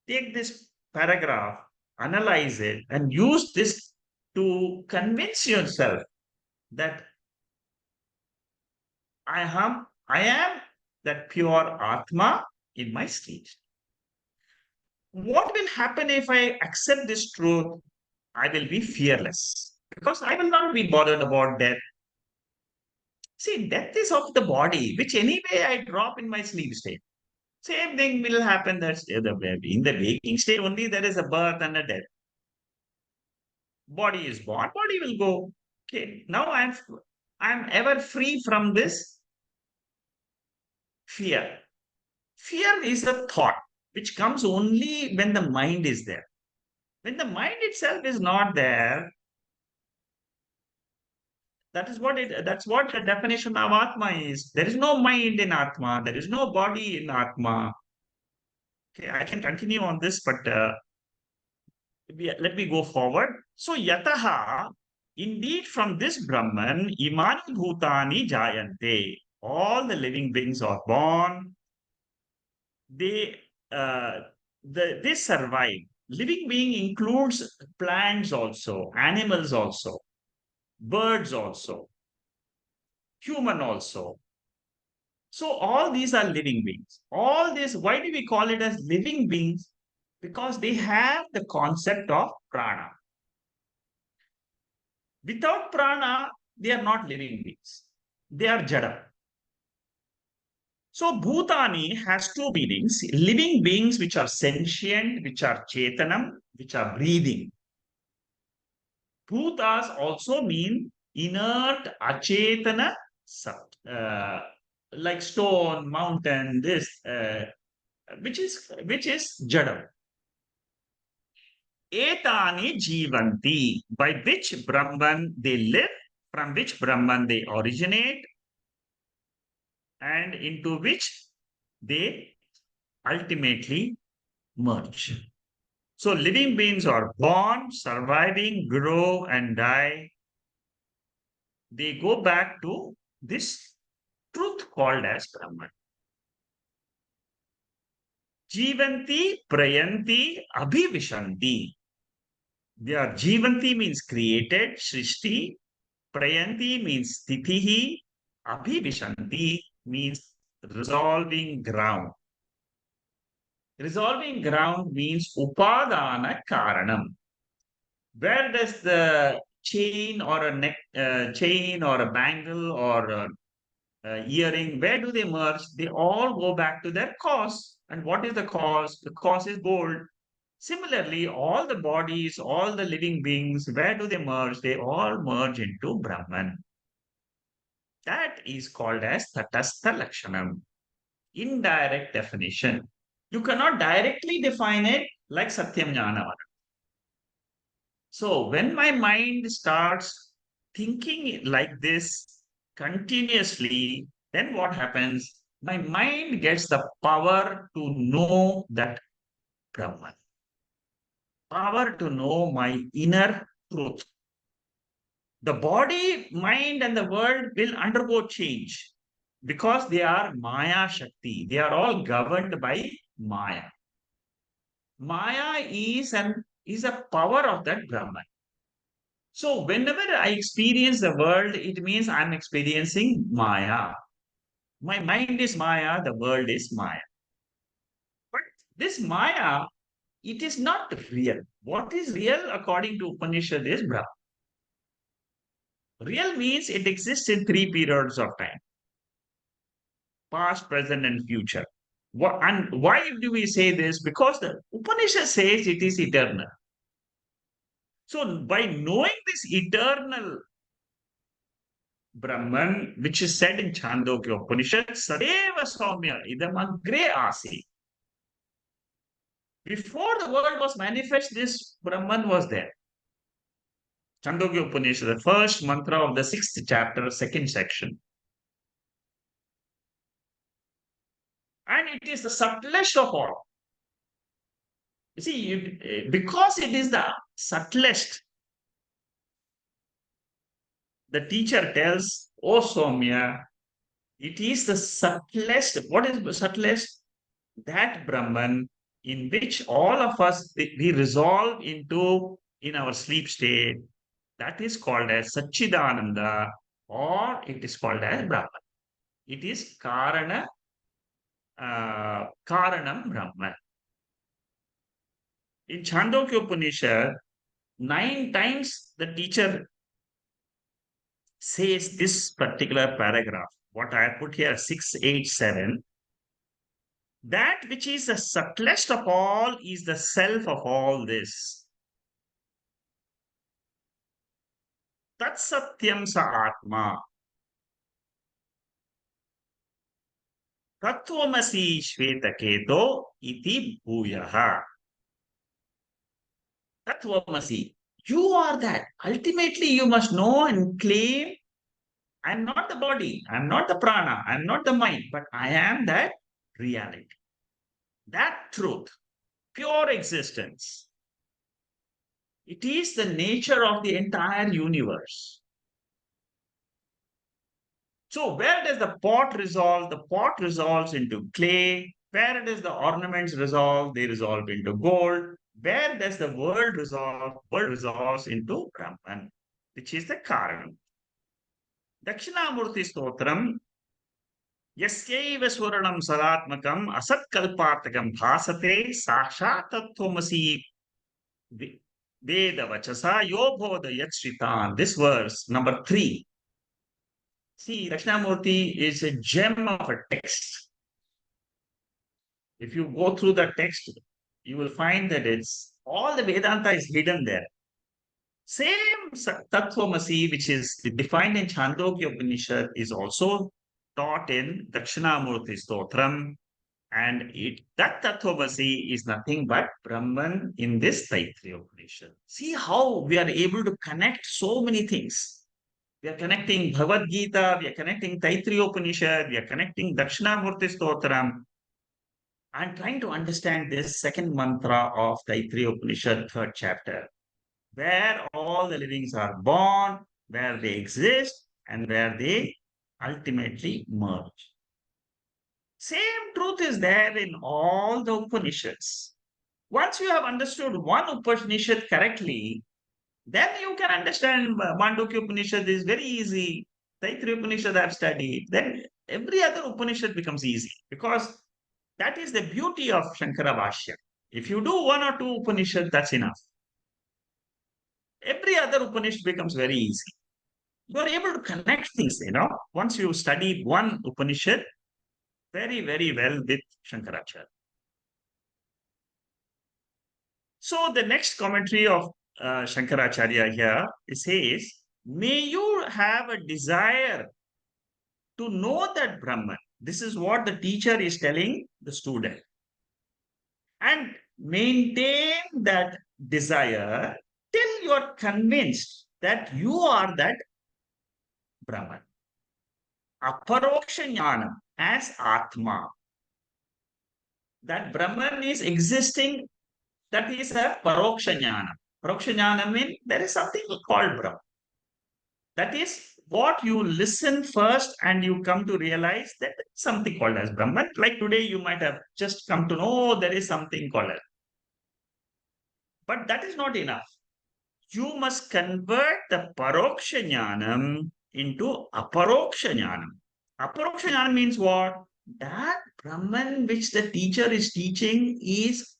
Take this paragraph, analyze it, and use this to convince yourself that I am that pure Atma in my sleep. What will happen if I accept this truth? I will be fearless because I will not be bothered about death. See, death is of the body, which anyway I drop in my sleep state. Same thing will happen. That's in the waking state only there is a birth and a death. Body is born, body will go. Okay. Now I'm ever free from this fear. Fear is a thought which comes only when the mind is there. When the mind itself is not there, that's what the definition of Atma is. There is no mind in Atma, there is no body in Atma. Okay, I can continue on this, but let me go forward. So yataha, indeed from this Brahman, imani bhutani jayante. All the living beings are born. They they survive. Living being includes plants also, animals also, birds also, human also. So all these are living beings. All this, why do we call it as living beings? Because they have the concept of prana. Without prana, they are not living beings. They are jada. So Bhutani has two meanings. Living beings which are sentient, which are chetanam, which are breathing. Bhutas also mean inert, achetana, uh, like stone, mountain, this, which is jadam. Etani jivanti, by which Brahman they live, from which Brahman they originate, and into which they ultimately merge. So living beings are born, surviving, grow, and die. They go back to this truth called as Brahman. Jivanti, Prayanti, Abhivishanti. They are Jivanti means created, Srishti. Prayanti means Stitihi. Abhivishanti means resolving ground. Resolving ground means Upadana Karanam. Where does the chain or a neck, chain or a bangle or earring, where do they merge? They all go back to their cause. And what is the cause? The cause is gold. Similarly, all the bodies, all the living beings, where do they merge? They all merge into Brahman. That is called as Tatastha Lakshanam, indirect definition. You cannot directly define it like Satyam Jnana. So when my mind starts thinking like this continuously, then what happens? My mind gets the power to know that Brahman, power to know my inner truth. The body, mind, and the world will undergo change because they are Maya Shakti. They are all governed by Maya. Maya is a power of that Brahman. So whenever I experience the world, it means I'm experiencing Maya. My mind is Maya, the world is Maya. But this Maya, it is not real. What is real according to Upanishad is Brahma. Real means it exists in three periods of time: past, present, and future. And why do we say this? Because the Upanishad says it is eternal. So by knowing this eternal Brahman, which is said in Chandogya Upanishad, Sadeva Saumya idam agre asi. Before the world was manifest, this Brahman was there. Chandogya Upanishad, the first mantra of the sixth chapter, second section. And it is the subtlest of all. You see, because it is the subtlest, the teacher tells, O Somya, it is the subtlest. What is the subtlest? That Brahman in which all of us we resolve into in our sleep state. That is called as Satchidananda, or it is called as Brahman. It is Karanam Brahman. In Chandogya Upanishad, 9 times the teacher says this particular paragraph. What I put here, 687, that which is the subtlest of all is the self of all this. Tat satyam sa atma. Tattvamasi shvetaketo iti bhuyaha. Tattvamasi. You are that. Ultimately, you must know and claim, I'm not the body, I'm not the prana, I'm not the mind, but I am that reality, that truth, pure existence. It is the nature of the entire universe. So, where does the pot resolve? The pot resolves into clay. Where does the ornaments resolve? They resolve into gold. Where does the world resolve? World resolves into Brahman, which is the Karanam. Dakshinamurti Stotram, Yasyaiva Swaranam Sadatmakam Asatkalpartakam Bhasate Sakshatattvamasi Veda Vachasa Yobhoda Yatsritan. This verse, number 3. See, Dakshinamurti is a gem of a text. If you go through the text, you will find that it's all the Vedanta is hidden there. Same Tattvamasi, which is defined in Chandogya Upanishad, is also taught in Dakshinamurti Stotram. And that Tattvamasi is nothing but Brahman in this Taittriya Upanishad. See how we are able to connect so many things. We are connecting Bhagavad Gita, we are connecting Taittriya Upanishad, we are connecting Dakshinamurti Stotram. I'm trying to understand this second mantra of Taittiriya Upanishad, third chapter, where all the livings are born, where they exist, and where they ultimately merge. Same truth is there in all the Upanishads. Once you have understood one Upanishad correctly, then you can understand Mandukya Upanishad is very easy. Taittiriya Upanishad I've studied. Then every other Upanishad becomes easy because that is the beauty of Shankara Bashyam. If you do one or two Upanishad, that's enough. Every other Upanishad becomes very easy. You are able to connect things, once you study one Upanishad very, very well with Shankaracharya. So the next commentary of Shankaracharya here, it says, may you have a desire to know that Brahman. This is what the teacher is telling the student. And maintain that desire till you are convinced that you are that Brahman. Aparoksha jnanam as Atma. That Brahman is existing, that is a paroksha jnana. Paroksha jnana means there is something called Brahman. That is what you listen first and you come to realize that there is something called as Brahman. Like today, you might have just come to know there is something called as. But that is not enough. You must convert the paroksha jnanam into aparoksha jnanam. Aparoksha jnanam means what? That Brahman which the teacher is teaching is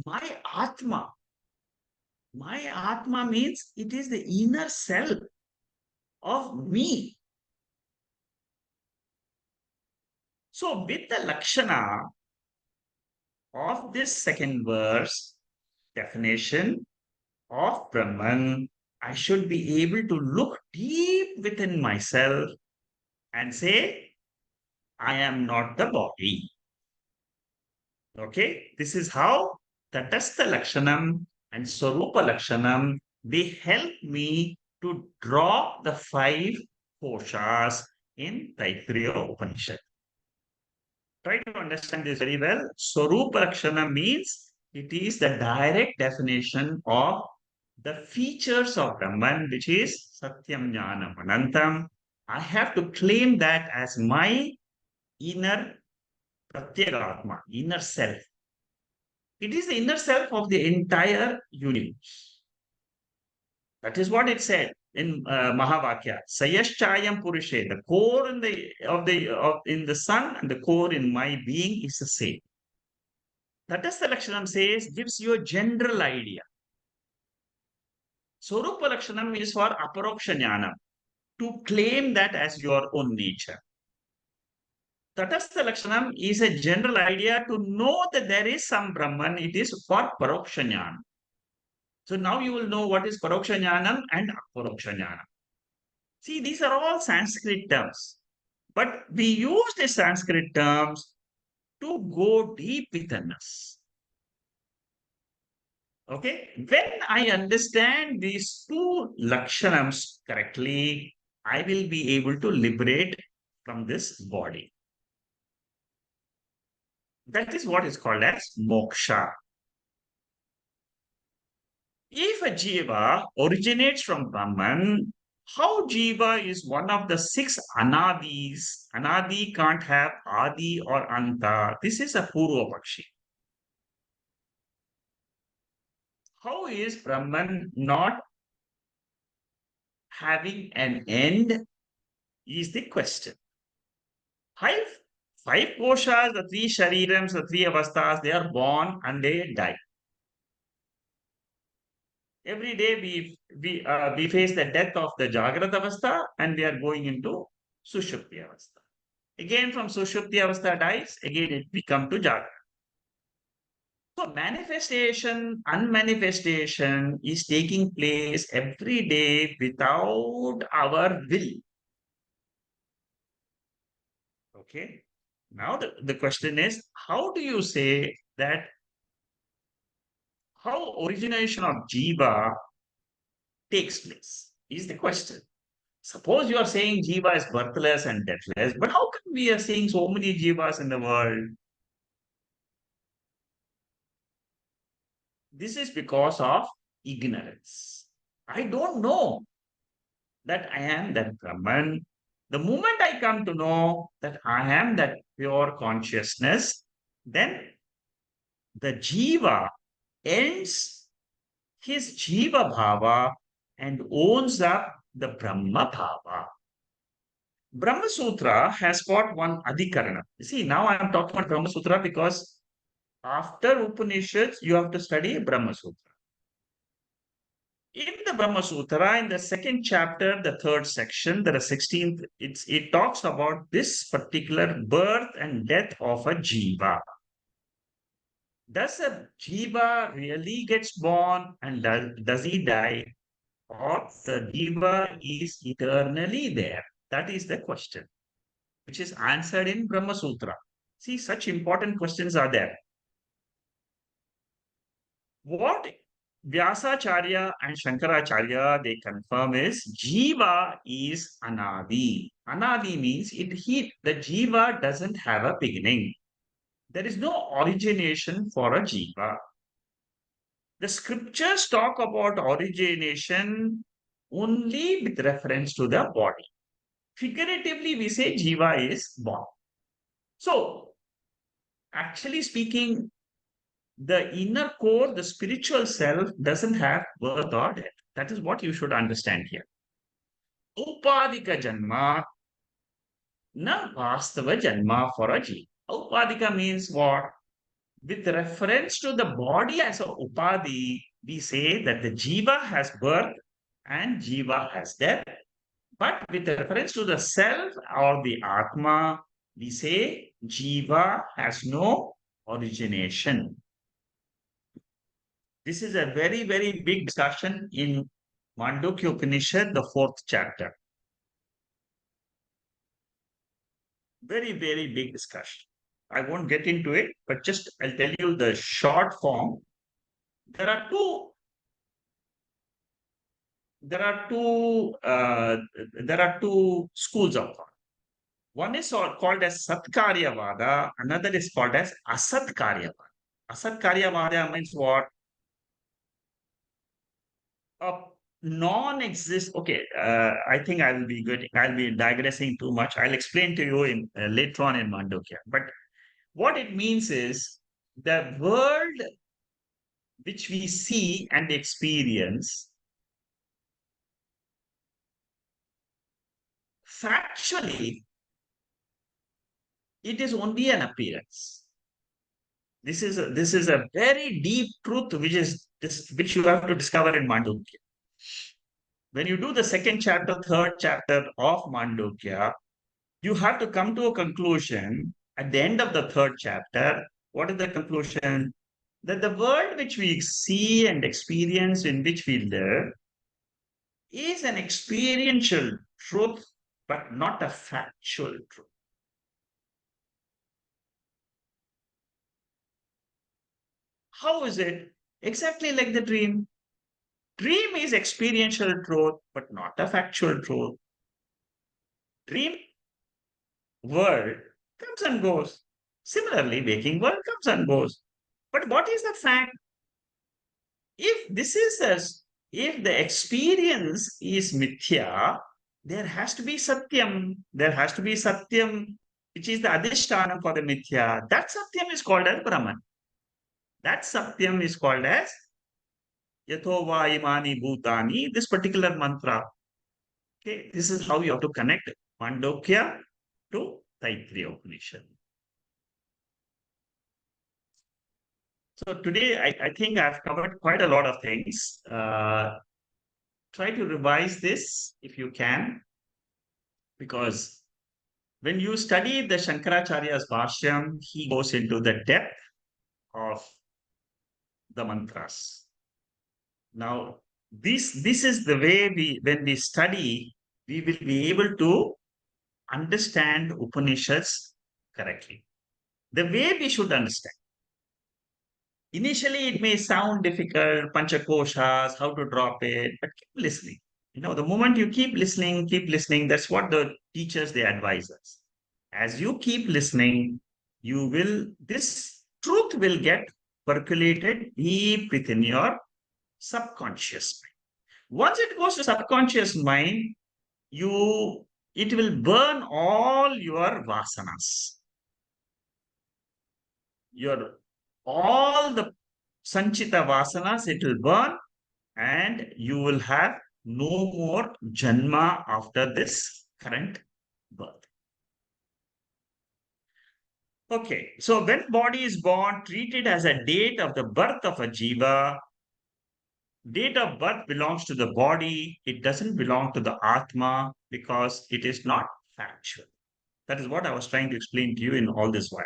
my Atma. My Atma means it is the inner self of me. So, with the Lakshana of this second verse, definition of Brahman, I should be able to look deep within myself and say, I am not the body. Okay, this is how Tatastha Lakshanam and Swarupa Lakshanam, they help me to draw the 5 koshas in Taittiriya Upanishad. Try to understand this very well. Swarupa Lakshana means it is the direct definition of the features of Brahman, which is Satyam Jnanam Anantam, I have to claim that as my inner Pratyagatma, inner self. It is the inner self of the entire universe. That is what it said in Mahavakya. Sayaschayam Purushe, the core in the sun and the core in my being is the same. That is the Lakshanam says, gives you a general idea. Swarupa Lakshanam is for Aparoksha to claim that as your own nature. Tatastha Lakshanam is a general idea to know that there is some Brahman. It is for Paroksha. So now you will know what is Paroksha and Aparoksha. See, these are all Sanskrit terms. But we use the Sanskrit terms to go deep within us. Okay? When I understand these two Lakshanams correctly, I will be able to liberate from this body. That is what is called as moksha. If a jiva originates from Brahman, how jiva is one of the six anadis? Anadi can't have adi or anta. This is a purva pakshi. How is Brahman not having an end? Is the question. Five, five koshas, the three sharirams, the three avasthas, they are born and they die. Every day we face the death of the Jagrat Avastha and we are going into Sushupti Avastha. Again from Sushupti Avastha dies, again we come to Jagrat. So manifestation, unmanifestation is taking place every day without our will. Okay. Now the question is, how do you say that how origination of Jiva takes place? Is the question. Suppose you are saying Jiva is birthless and deathless, but how come we are seeing so many Jivas in the world? This is because of ignorance. I don't know that I am that Brahman. The moment I come to know that I am that pure consciousness, then the Jiva ends his Jiva Bhava and owns up the Brahma Bhava. Brahma Sutra has got one Adhikarana. See, now I am talking about Brahma Sutra because after Upanishads, you have to study Brahma Sutra. In the Brahma Sutra, in the second chapter, the third section, there are 16th, it talks about this particular birth and death of a jiva. Does a jiva really gets born and does he die? Or the jiva is eternally there? That is the question, which is answered in Brahma Sutra. See, such important questions are there. What Vyasacharya and Shankaracharya they confirm is Jiva is Anadi. Anadi means the Jiva doesn't have a beginning. There is no origination for a Jiva. The scriptures talk about origination only with reference to the body. Figuratively, we say Jiva is born. So, actually speaking, the inner core, the spiritual self, doesn't have birth or death. That is what you should understand here. Upadika janma, na vastava janma for a jiva. Upadika means what? With reference to the body as a upadi, we say that the jiva has birth and jiva has death. But with reference to the self or the atma, we say jiva has no origination. This is a very, very big discussion in Mandukya Upanishad, the fourth chapter. Very, very big discussion. I won't get into it, but just I'll tell you the short form. There are two. There are two. There are two schools of thought. One is called as Satkaryavada. Another is called as Asatkaryavada. Asatkaryavada means what? non-exist. Okay, I think I will be good. I'll be digressing too much. I'll explain to you in later on in Mandukya. But what it means is the world which we see and experience, factually, it is only an appearance. This is a very deep truth which is this, which you have to discover in Mandukya. When you do the second chapter, third chapter of Mandukya, you have to come to a conclusion at the end of the third chapter. What is the conclusion? That the world which we see and experience, in which we live, is an experiential truth, but not a factual truth. How is it? Exactly like the dream. Dream is experiential truth, but not a factual truth. Dream world comes and goes. Similarly, waking world comes and goes. But what is the fact? If this is as if the experience is mithya, there has to be satyam. There has to be satyam, which is the adhisthana for the mithya. That satyam is called as Brahman. That satyam is called as Yatova imani bhutani, this particular mantra. Okay, this is how you have to connect Mandokya to Taittiriya Upanishad. So today, I think I've covered quite a lot of things. Try to revise this if you can, because when you study the Shankaracharya's Bhashyam, he goes into the depth of the mantras. Now, this is the way when we study, we will be able to understand Upanishads correctly. The way we should understand. Initially, it may sound difficult, panchakoshas, how to drop it, but keep listening. The moment you keep listening, that's what the teachers, they advise us. As you keep listening, this truth will get percolated deep within your subconscious mind. Once it goes to subconscious mind, it will burn all your vasanas. Your all the sanchita vasanas, it will burn, and you will have no more janma after this current birth. Okay, so when body is born, treated as a date of the birth of a jiva, date of birth belongs to the body. It doesn't belong to the atma because it is not factual. That is what I was trying to explain to you in all this while.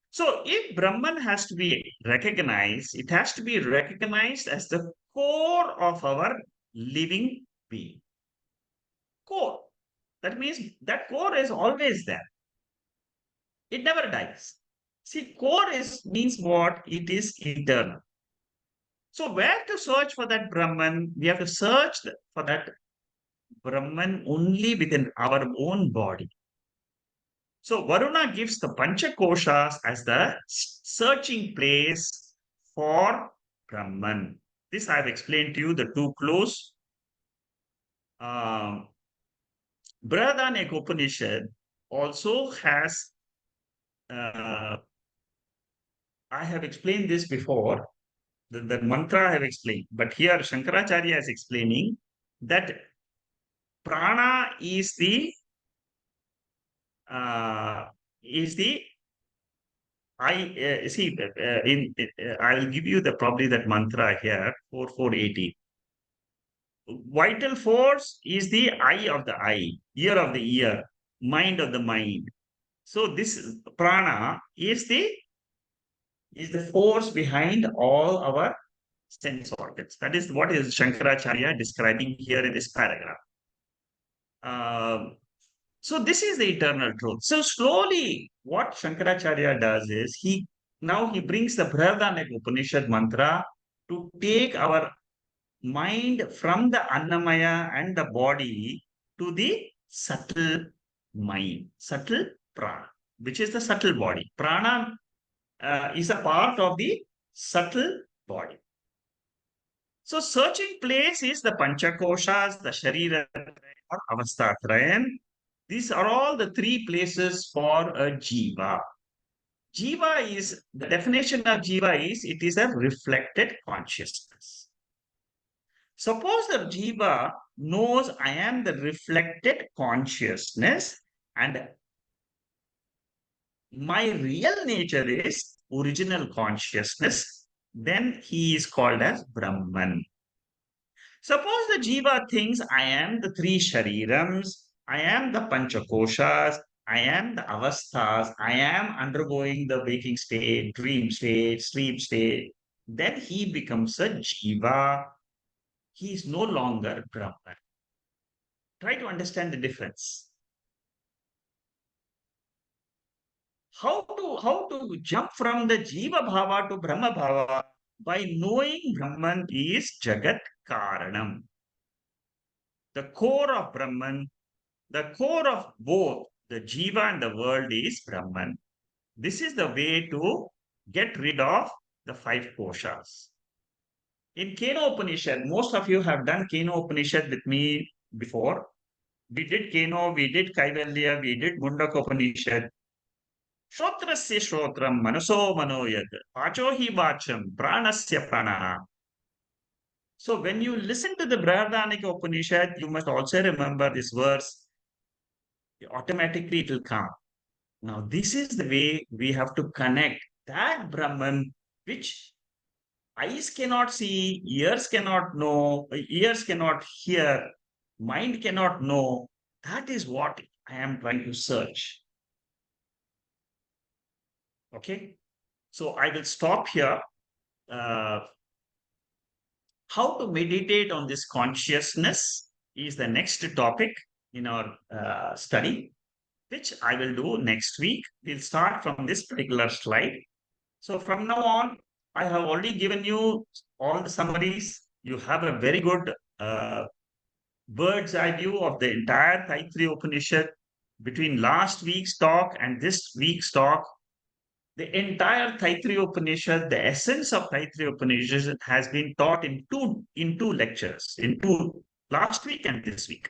So if Brahman has to be recognized, it has to be recognized as the core of our living being. Core. That means that core is always there. It never dies. See, core means what? It is eternal. So where to search for that Brahman? We have to search for that Brahman only within our own body. So Varuna gives the Panchakoshas as the searching place for Brahman. This I have explained to you, the two clues. Brihadaranyaka Upanishad also has, I have explained this before, the mantra I have explained, but here Shankaracharya is explaining that prana uh, is the I see. I'll give you the probably that mantra here 4480. Vital force is the eye of the eye, ear of the ear, mind of the mind. So this prana is the force behind all our sense organs. That is what is Shankaracharya describing here in this paragraph. So this is the eternal truth. So slowly, what Shankaracharya does is he brings the Brihadaranyaka Upanishad mantra to take our mind from the Annamaya and the body to the subtle mind, subtle prana, which is the subtle body. Prana is a part of the subtle body. So searching place is the Panchakoshas, the Sharira or Avastatrayan. These are all the three places for a Jiva. Jiva is, the definition of Jiva is, it is a reflected consciousness. Suppose the Jiva knows I am the reflected consciousness and my real nature is original consciousness, then he is called as Brahman. Suppose the Jiva thinks I am the three Sharirams, I am the Panchakoshas, I am the Avasthas, I am undergoing the waking state, dream state, sleep state, then he becomes a Jiva. He is no longer Brahman. Try to understand the difference. How to jump from the Jiva Bhava to Brahma Bhava? By knowing Brahman is Jagat Karanam. The core of Brahman, the core of both the Jiva and the world is Brahman. This is the way to get rid of the five koshas. In Keno Upanishad, most of you have done Keno Upanishad with me before. We did Keno, we did Kaivalya, we did Mundaka Upanishad. Shrotrasya Shrotram, Manaso Manoyad, Vacho hi Vacham, Pranasya Pranaha. So when you listen to the Brihadaranyaka Upanishad, you must also remember this verse. Automatically it will come. Now, this is the way we have to connect that Brahman, which eyes cannot see, ears cannot know, ears cannot hear, mind cannot know. That is what I am trying to search. Okay. So I will stop here. Uh, how to meditate on this consciousness is the next topic in our study, which I will do next week. We'll start from this particular slide. So from now on, I have already given you all the summaries. You have a very good bird's eye view of the entire Taittiriya Upanishad. Between last week's talk and this week's talk, the entire Taittiriya Upanishad, the essence of Taittiriya Upanishad has been taught in two lectures, in two last week and this week.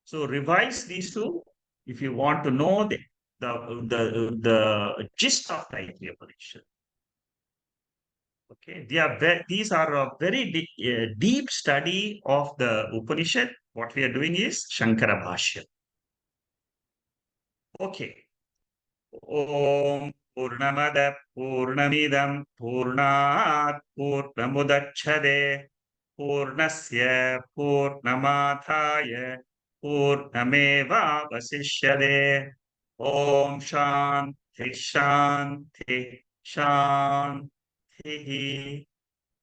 So revise these two if you want to know the gist of Taittiriya Upanishad. Okay, these are a very deep study of the Upanishad. What we are doing is Shankara Bhashyam. Okay. Om Purnamada Purnamidam Purnat Purnamudachade Purnasya Purnamathaya Purnameva Vasishyade Om Shanti Shanti Shanti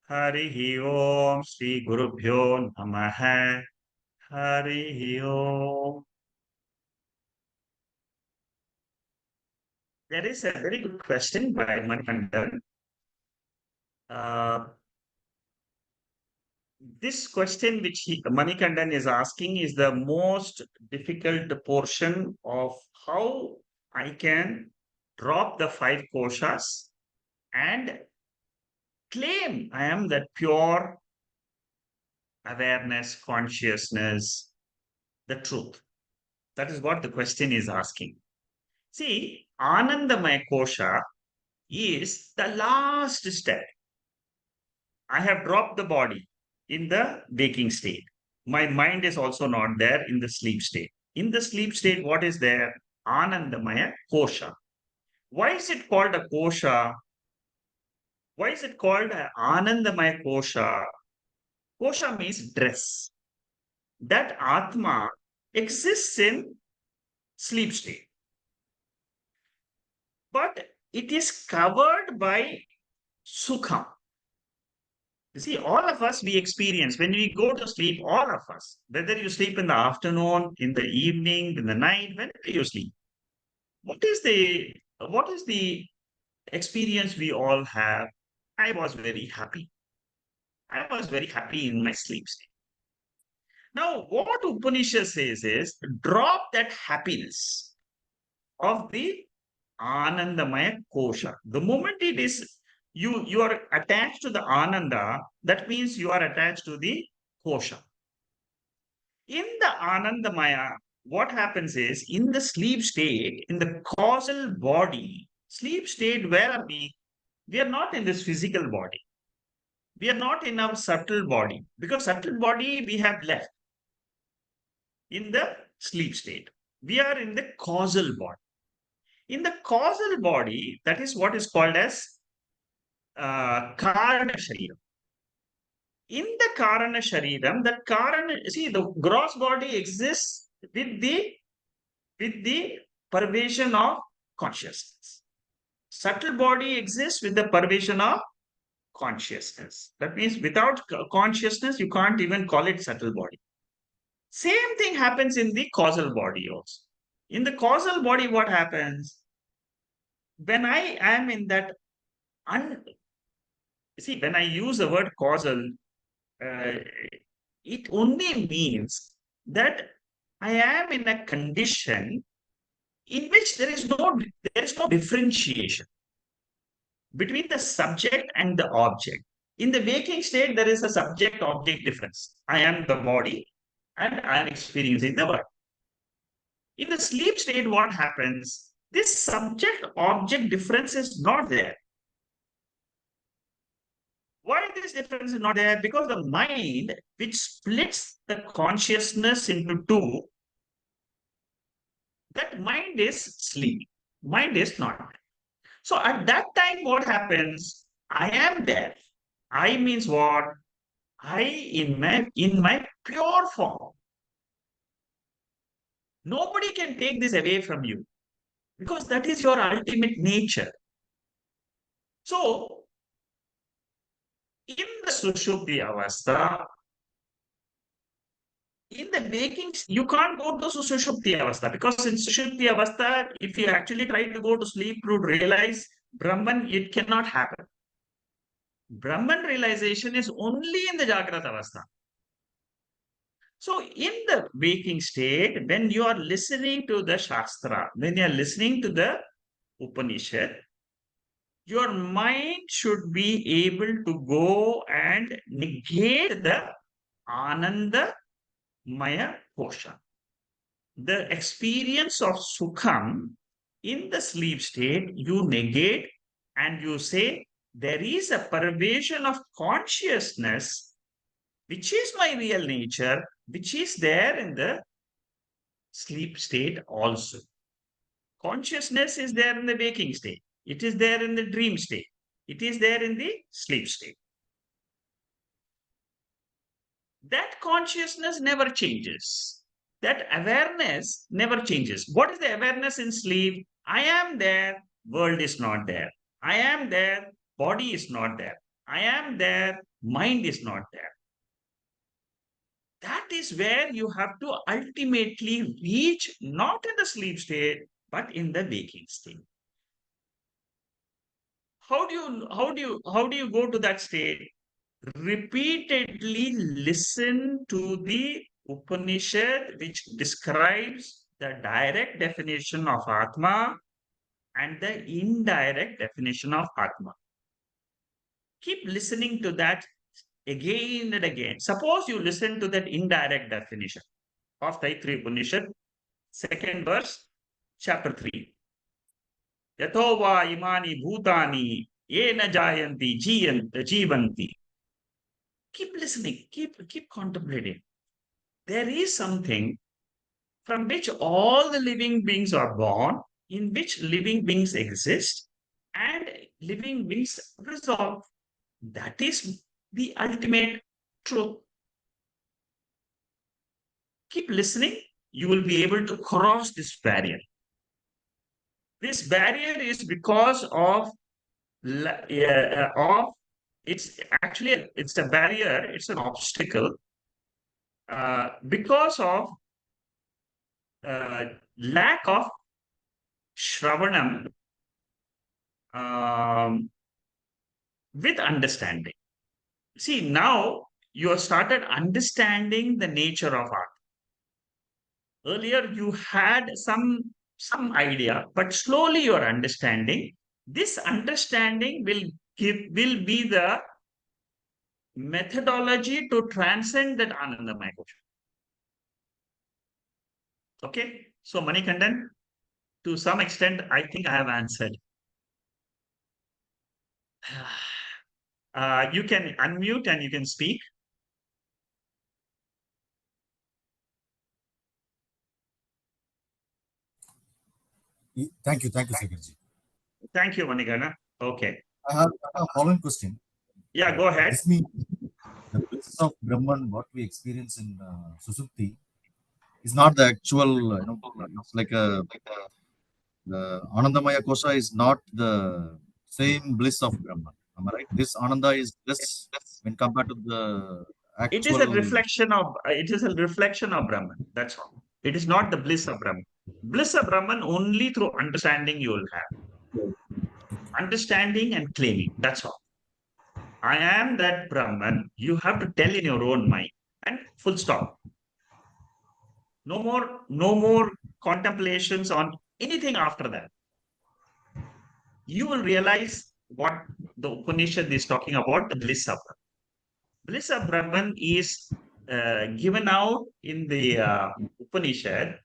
Hari Om Sri Gurubhyo Namaha Hari Om. There is a very good question by Manikandan. Uh, this question which Manikandan is asking is the most difficult portion of how I can drop the five koshas and claim I am that pure awareness, consciousness, the truth. That is what the question is asking. See, Anandamaya Kosha is the last step. I have dropped the body in the waking state. My mind is also not there in the sleep state. In the sleep state, what is there? Anandamaya Kosha. Why is it called a Kosha? Why is it called Anandamaya Kosha? Kosha means dress. That Atma exists in sleep state. But it is covered by Sukham. You see, all of us, we experience when we go to sleep, all of us, whether you sleep in the afternoon, in the evening, in the night, whenever you sleep, what is the experience we all have? I was very happy. I was very happy in my sleep state. Now, what Upanishad says is drop that happiness of the Anandamaya Kosha. The moment it is You are attached to the Ananda. That means you are attached to the kosha. In the Anandamaya, what happens is in the sleep state, in the causal body, sleep state, where are we? We are not in this physical body. We are not in our subtle body because subtle body we have left in the sleep state. We are in the causal body. In the causal body, that is what is called as Karana Shariram. In the Karana Shariram, that Karana, see, the gross body exists with the pervasion of consciousness. Subtle body exists with the pervasion of consciousness. That means without consciousness, you can't even call it subtle body. Same thing happens in the causal body also. In the causal body, what happens? When I am in that, un- see, when I use the word causal, uh, it only means that I am in a condition in which there is no differentiation between the subject and the object. In the waking state, there is a subject object difference. I am the body and I am experiencing the world. In the sleep state, what happens? This subject object difference is not there. Why this difference is not there? Because the mind, which splits the consciousness into two, that mind is sleep. Mind is not. So at that time, what happens? I am there. I means what? I in my pure form. Nobody can take this away from you because that is your ultimate nature. So in the Sushupti Avastha, in the waking, you can't go to Sushupti Avastha because in Sushupti Avastha, if you actually try to go to sleep to realize Brahman, it cannot happen. Brahman realization is only in the Jagrata Avastha. So, in the waking state, when you are listening to the Shastra, when you are listening to the Upanishad, your mind should be able to go and negate the Ananda Maya Kosha. The experience of Sukham in the sleep state, you negate and you say, there is a pervasion of consciousness, which is my real nature, which is there in the sleep state also. Consciousness is there in the waking state. It is there in the dream state. It is there in the sleep state. That consciousness never changes. That awareness never changes. What is the awareness in sleep? I am there, world is not there. I am there, body is not there. I am there, mind is not there. That is where you have to ultimately reach, not in the sleep state, but in the waking state. How do you go to that state? Repeatedly listen to the Upanishad, which describes the direct definition of Atma and the indirect definition of Atma. Keep listening to that again and again. Suppose you listen to that indirect definition of Taittiriya Upanishad, second verse, chapter 3. Yato va imani bhutani ye na jayanti jivanti. Keep listening, keep contemplating. There is something from which all the living beings are born, in which living beings exist, and living beings resolve. That is the ultimate truth. Keep listening, you will be able to cross this barrier. This barrier is because of it's a barrier, it's an obstacle because of uh, lack of shravanam um, with understanding. See, now you have started understanding the nature of art. Earlier, you had some idea, but slowly you are understanding. This understanding will be the methodology to transcend that Anandamaya question. Okay. So Manikandan, to some extent, I think I have answered. You can unmute and you can speak.
Thank you, Sekharji.
Thank you, Manikana. Okay.
I have a following question.
Yeah, go ahead.
This means the bliss of Brahman, what we experience in Susupti, is not the actual, it's like the Anandamaya Kosha is not the same bliss of Brahman. Am I right? This Ananda is less when compared to the
It is a
actual.
reflection of Brahman. That's all. It is not the bliss of Brahman. Bliss of Brahman only through understanding you will have. Understanding and claiming. That's all. I am that Brahman. You have to tell in your own mind. And full stop. No more contemplations on anything after that. You will realize what the Upanishad is talking about, the bliss of Brahman. Bliss of Brahman is given out in the Upanishad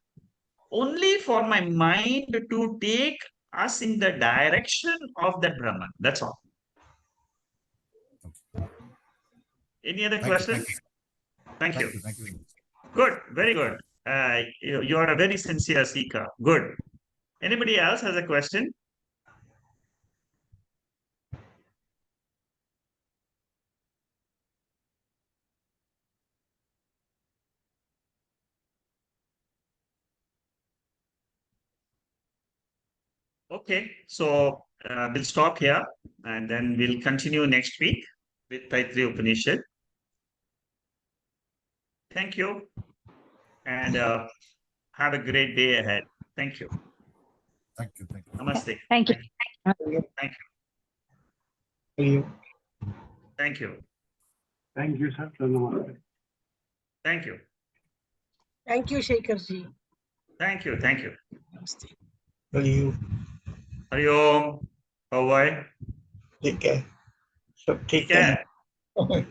only for my mind to take us in the direction of that Brahman. That's all. Any other
Thank you,
questions? Thank you.
thank you very much.
Good, very good. You are a very sincere seeker. Good. Anybody else has a question? Okay, so we'll stop here and then we'll continue next week with Taittiriya Upanishad. Thank you and have a great day ahead. Thank you.
Thank you.
Namaste.
Thank you.
Thank you.
Thank you.
Thank you.
Thank you, sir. Namaste.
Thank you.
Thank you, Shekharji.
Thank you. Thank you.
Namaste.
You
Hari Om. Bye.
take care. So take
Take care.
care.